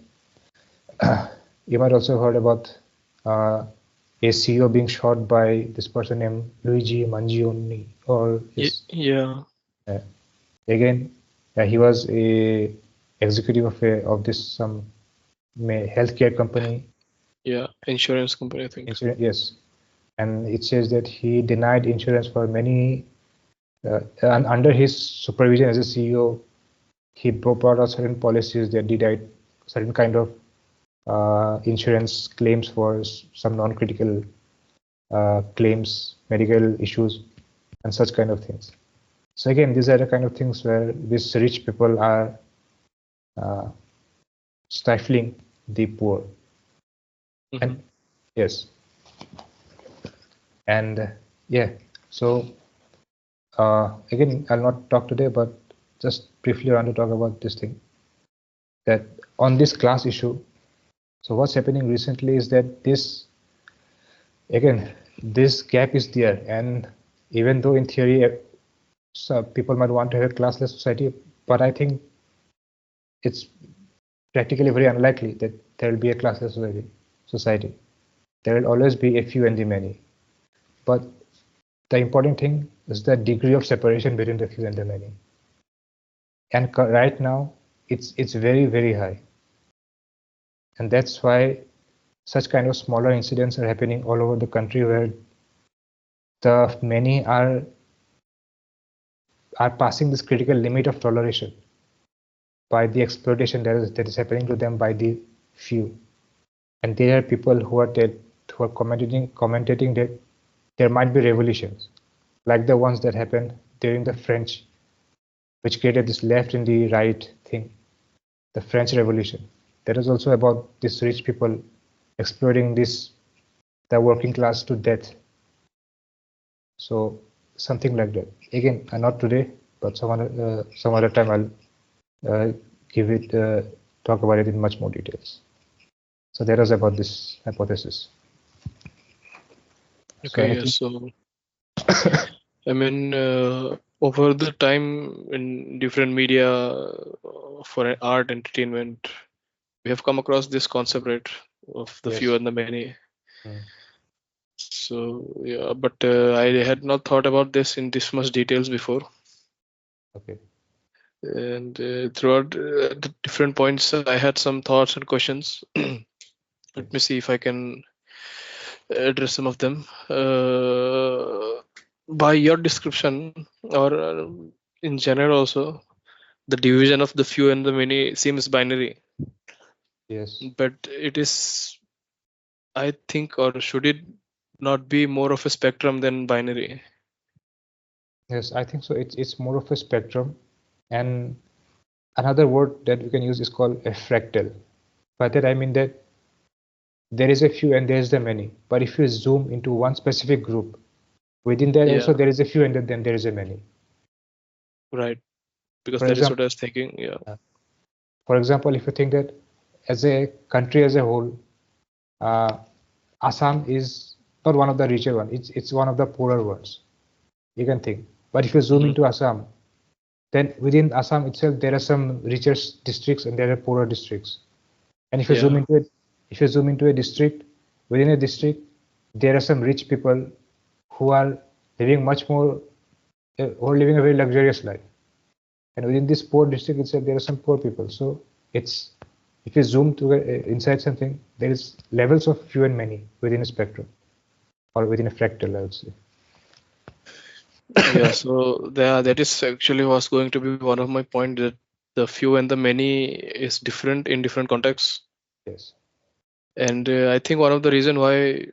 you might also have heard about a CEO being shot by this person named Luigi Mangione, or yeah. Again, he was a executive of this some healthcare company. Yeah, insurance company, I think. Yes, and it says that he denied insurance for many, and under his supervision as a CEO, he brought out certain policies that denied certain kind of insurance claims for some non-critical claims, medical issues, and such kind of things. So again, these are the kind of things where these rich people are stifling the poor. And yes, and yeah, so again, I'll not talk today, but just briefly I want to talk about this thing, that on this class issue. So what's happening recently is that this gap is there, and even though in theory some people might want to have a classless society, but I think it's practically very unlikely that there will be a classless society. There will always be a few and the many. But the important thing is the degree of separation between the few and the many. And right now, it's very, very high. And that's why such kind of smaller incidents are happening all over the country, where the many are passing this critical limit of toleration by the exploitation that is happening to them by the few. And there are people who are commentating that there might be revolutions, like the ones that happened during the French, which created this left and the right thing, the French Revolution. That is also about these rich people exploiting the working class to death. So something like that. Again, not today, but some other time I'll talk about it in much more details. So that was about this hypothesis. Okay, so I mean, over the time in different media for art entertainment, we have come across this concept, right, of the few and the many. So yeah, but I had not thought about this in this much details before. Okay. And throughout the different points, I had some thoughts and questions. Let me see if I can address some of them. By your description, or in general also, the division of the few and the many seems binary. Yes. But it is, I think, or should it not be more of a spectrum than binary? Yes, I think so. It's more of a spectrum, and another word that we can use is called a fractal. By that I mean that there is a few and there is the many. But if you zoom into one specific group, within that also there is a few and then there is a many. Right. Because For that is example, what I was thinking. Yeah. For example, if you think that as a country as a whole, Assam is not one of the richer ones. It's one of the poorer ones. You can think. But if you zoom into Assam, then within Assam itself there are some richer districts and there are poorer districts. And if you zoom into it, if you zoom into a district, within a district, there are some rich people who are living much more, who are living a very luxurious life. And within this poor district itself, there are some poor people. So it's, if you zoom to inside something, there is levels of few and many within a spectrum, or within a fractal, I would say. Yeah, so that is actually was going to be one of my point, that the few and the many is different in different contexts. Yes. And I think one of the reason why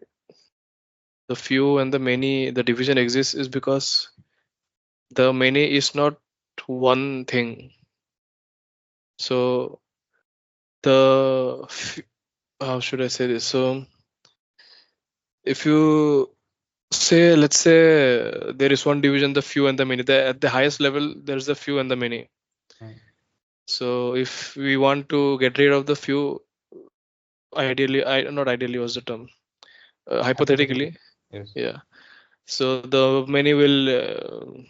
the few and the many, the division exists, is because the many is not one thing. So how should I say this? So if you say, let's say there is one division, the few and the many, at the highest level, there's the few and the many. So if we want to get rid of the few, ideally, not ideally was the term, hypothetically, yes. Yeah. So the many will,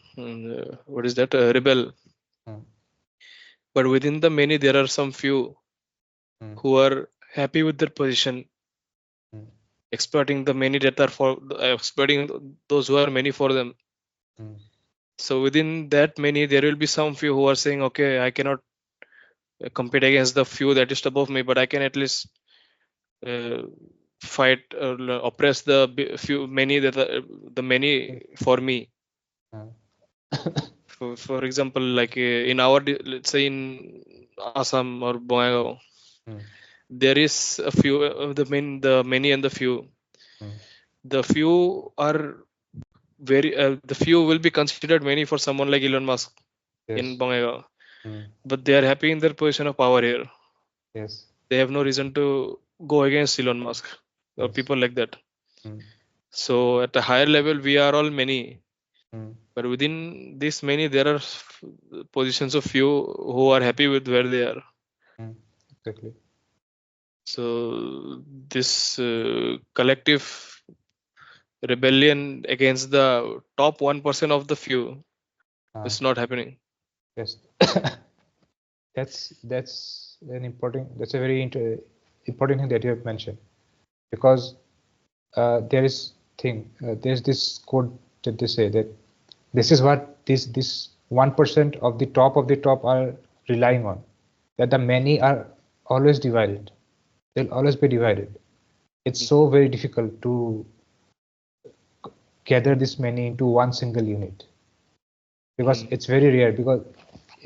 what is that, rebel. But within the many, there are some few who are happy with their position, exploiting the many that are for, exploiting those who are many for them. So within that many, there will be some few who are saying, okay, I cannot compete against the few that is above me, but I can at least fight or oppress the few many that are the many for me. For example, like in our, let's say in Assam or Bongaigaon, there is a few the many and the few. The few are very the few will be considered many for someone like Elon Musk in Bongaigaon, but they are happy in their position of power here. Yes. They have no reason to go against Elon Musk or people like that. So at a higher level, we are all many, but within this many, there are positions of few who are happy with where they are. Exactly. So this collective rebellion against the top 1% of the few. It's not happening. Yes, that's an important. That's a very important thing that you have mentioned, because there's this quote that they say that this is what this 1% of the top are relying on, that the many are always divided. They'll always be divided. It's so very difficult to gather this many into one single unit, because it's very rare, because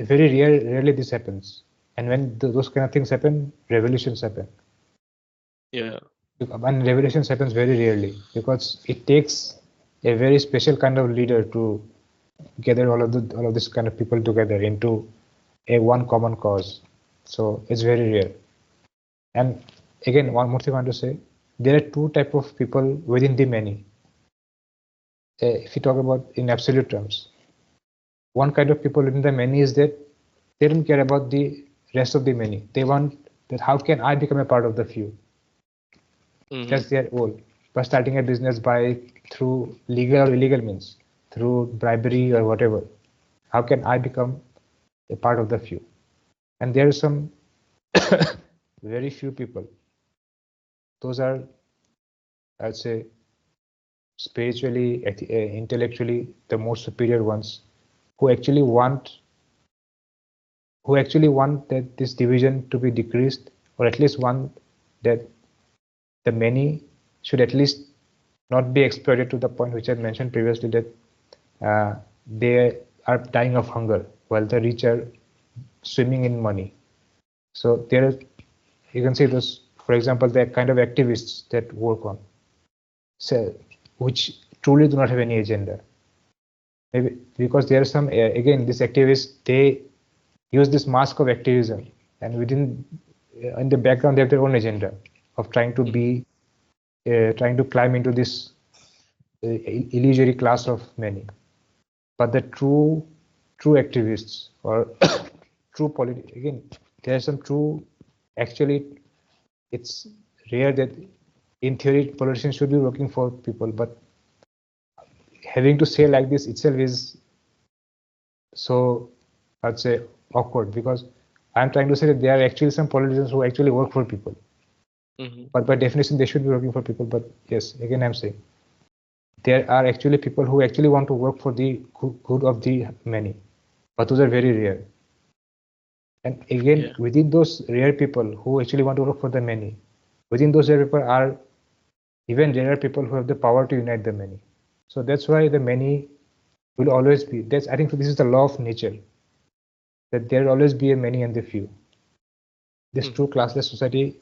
rarely this happens. And when those kind of things happen, revolutions happen. Yeah. And revolutions happens very rarely, because it takes a very special kind of leader to gather all of this kind of people together into a one common cause. So it's very rare. And again, one more thing I want to say: there are two type of people within the many. If you talk about in absolute terms, one kind of people within the many is that they don't care about the rest of the many. They want that how can I become a part of the few? That's their goal. By starting a business through legal or illegal means, through bribery or whatever. How can I become a part of the few? And there are some very few people. Those are, I'd say, spiritually, intellectually, the most superior ones, who actually want that this division to be decreased, or at least want that the many should at least not be exploited to the point which I mentioned previously, that they are dying of hunger while the rich are swimming in money. So there, you can see those, for example, the kind of activists that work on, so, which truly do not have any agenda. Maybe because there are some, again, these activists, they use this mask of activism, and in the background, they have their own agenda of trying to climb into this illusory class of many. But the true activists, or again, there are some true, actually, it's rare that in theory politicians should be working for people, but having to say like this itself is so, I'd say, awkward, because I'm trying to say that there are actually some politicians who actually work for people. But by definition, they should be working for people. But yes, again, I'm saying there are actually people who actually want to work for the good of the many, but those are very rare. And again, within those rare people who actually want to work for the many, within those rare people are even rarer people who have the power to unite the many. So that's why the many will always be. I think this is the law of nature, that there will always be a many and the few. This true classless society,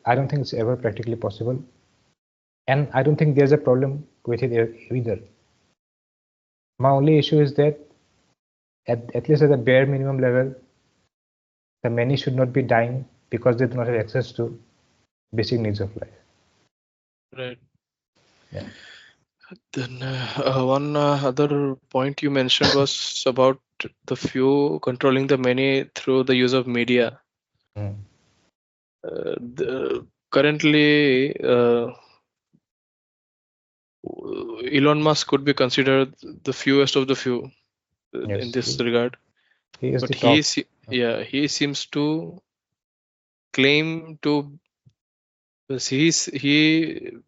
I don't think it's ever practically possible. And I don't think there's a problem with it either. My only issue is that at least at the bare minimum level, the many should not be dying because they do not have access to basic needs of life. Right. Yeah. Then one other point you mentioned was about the few controlling the many through the use of media. Currently, Elon Musk could be considered the fewest of the few in this regard. But he seems to claim to. He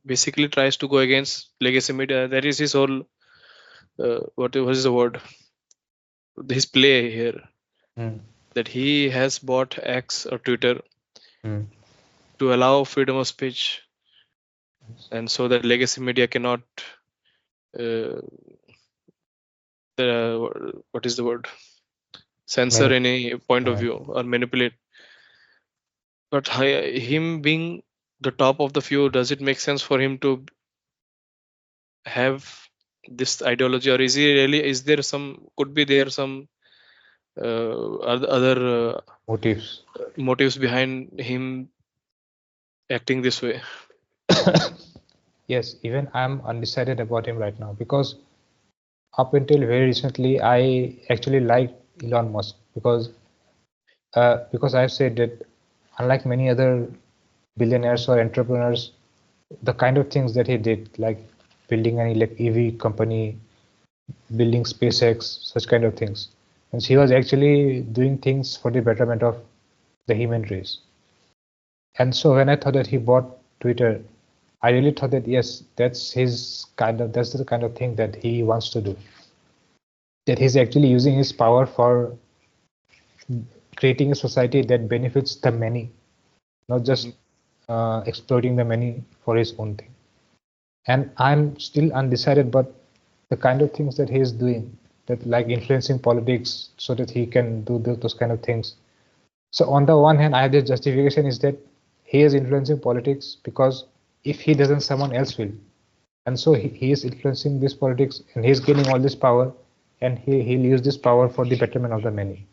basically tries to go against legacy media. That is his whole. What is the word? His play here. That he has bought X or Twitter to allow freedom of speech, and so that legacy media cannot. What is the word? Censor any point of view or manipulate. But him being the top of the few, does it make sense for him to have this ideology, or is he really? Is there some? Could be there some other motives behind him acting this way? Yes, even I'm undecided about him right now, because up until very recently, I actually liked Elon Musk because I've said that unlike many other billionaires or entrepreneurs, the kind of things that he did, like building an EV company, building SpaceX, such kind of things. And he was actually doing things for the betterment of the human race. And so when I thought that he bought Twitter, I really thought that yes, that's the kind of thing that he wants to do. That he's actually using his power for creating a society that benefits the many, not just exploiting the many for his own thing. And I'm still undecided, but the kind of things that he is doing, that like influencing politics so that he can do those kind of things. So on the one hand, I have this justification is that he is influencing politics because if he doesn't, someone else will. And so he is influencing this politics and he's gaining all this power and he'll use this power for the betterment of the many.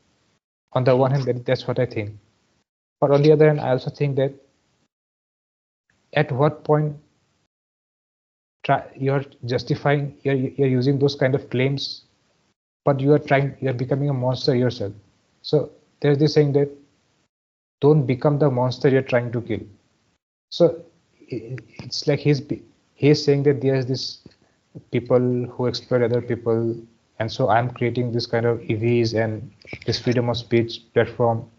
On the one hand, that's what I think. But on the other hand, I also think that at what point you're justifying, you're using those kind of claims, but you're becoming a monster yourself. So there's this saying that don't become the monster you're trying to kill. So it's like he's saying that there's this people who exploit other people, and so I'm creating this kind of EVs and this freedom of speech platform,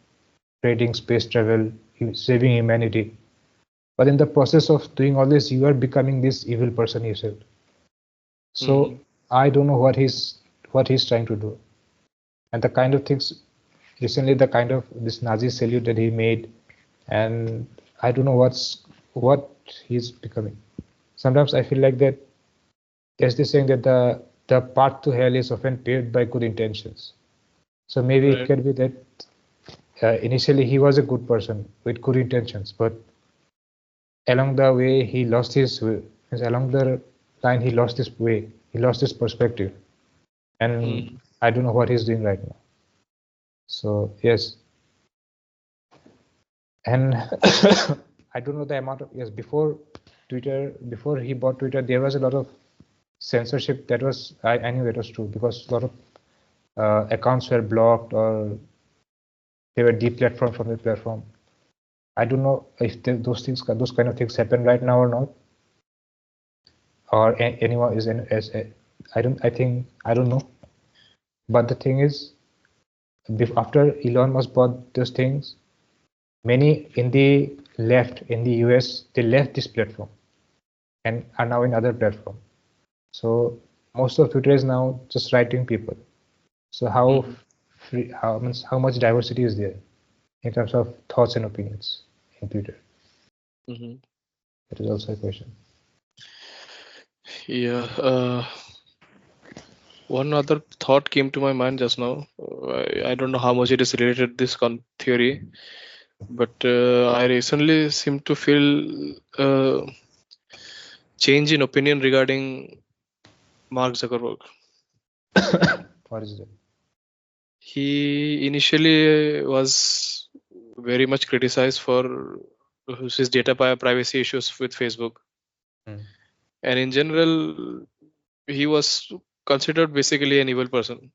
creating space travel, saving humanity. But in the process of doing all this, you are becoming this evil person yourself. So I don't know what he's trying to do, and the kind of things recently, the kind of this Nazi salute that he made, and I don't know what he's becoming. Sometimes I feel like that there's this saying that the path to hell is often paved by good intentions. So maybe it can be that initially he was a good person with good intentions, but along the way he lost his way. Along the line he lost his way. He lost his perspective, and I don't know what he's doing right now. So yes, and I don't know the amount of before he bought Twitter, there was a lot of censorship. That was I knew that was true because a lot of accounts were blocked or they were deplatformed from the platform. I don't know if those kind of things happen right now or not, or anyone is I don't know. But the thing is, after Elon Musk bought those things, many in the left in the US they left this platform and are now in other platform. So most of Twitter is now just right-wing people. So how much diversity is there in terms of thoughts and opinions in Twitter? That is also a question. Yeah. One other thought came to my mind just now. I don't know how much it is related to this theory, but I recently seem to feel change in opinion regarding Mark Zuckerberg. What is that? He initially was very much criticized for his data privacy issues with Facebook. And in general, he was considered basically an evil person.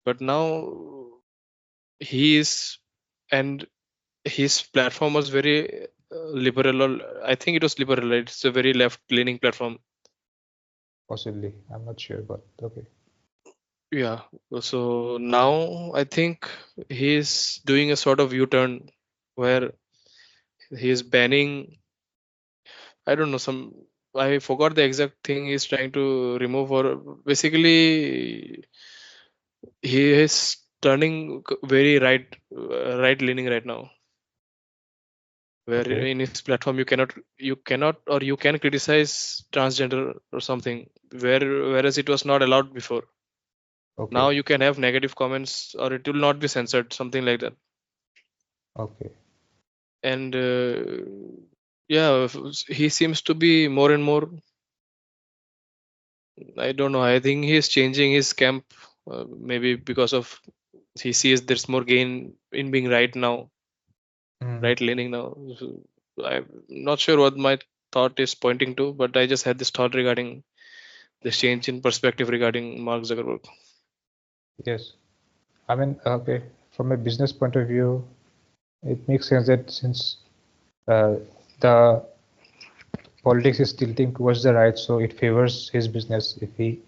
But now he is, and his platform was very liberal, or I think it was liberal, right? It's a very left-leaning platform. Possibly, I'm not sure, but okay. Yeah. So now I think he's doing a sort of U-turn where he's banning, I don't know, I forgot the exact thing he's trying to remove, or basically he is turning very right-leaning right now. Where in his platform you cannot or you can criticize transgender or something, whereas it was not allowed before. Now you can have negative comments or it will not be censored, something like that. And yeah, he seems to be more and more, I don't know, I think he is changing his camp, maybe because of he sees there's more gain in being right now, right leaning now. So I'm not sure what my thought is pointing to, but I just had this thought regarding this change in perspective regarding Mark Zuckerberg. Yes, I mean, okay, from a business point of view, it makes sense that since the politics is tilting towards the right, so it favors his business if he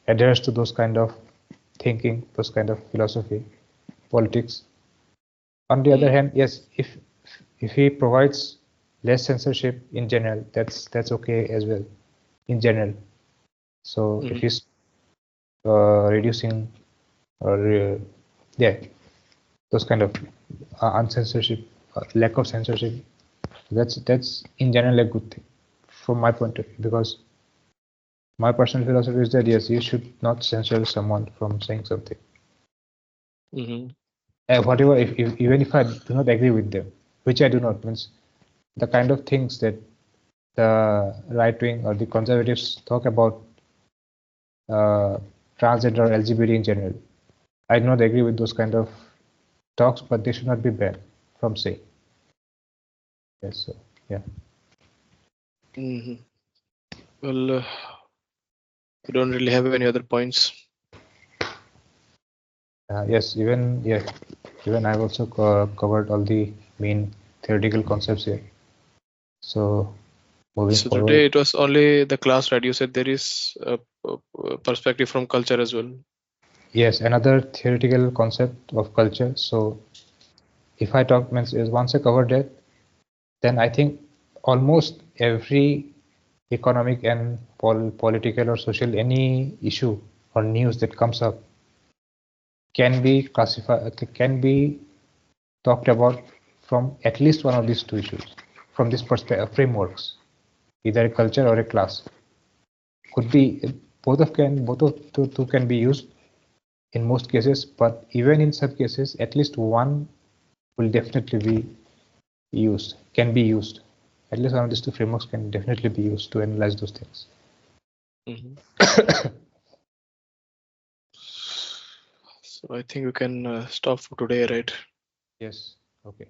adheres to those kind of thinking, those kind of philosophy, politics. On the other hand, yes, if he provides less censorship in general, that's okay as well, in general. So if he's reducing or yeah, those kind of uncensorship, lack of censorship, that's in general a good thing from my point of view, because my personal philosophy is that yes, you should not censor someone from saying something. Whatever, even if I do not agree with them, which I do not, means the kind of things that the right wing or the conservatives talk about transgender or LGBT in general, I do not agree with those kind of talks, but they should not be banned from saying. Yes, so yeah. Well, we don't really have any other points. Yes, even I've also covered all the main theoretical concepts here. So moving So forward. today it was only the class, right? You said there is a perspective from culture as well. Yes, another theoretical concept of culture. So if I talk, once I covered that, then I think almost every economic and political or social, any issue or news that comes up can be classified, can be talked about from at least one of these two issues, from this perspective, frameworks, either a culture or a class. Could be both of two can be used in most cases, but even in some cases, at least one will definitely be used, can be used. At least one of these two frameworks can definitely be used to analyze those things. So I think we can stop for today, right? Yes. Okay.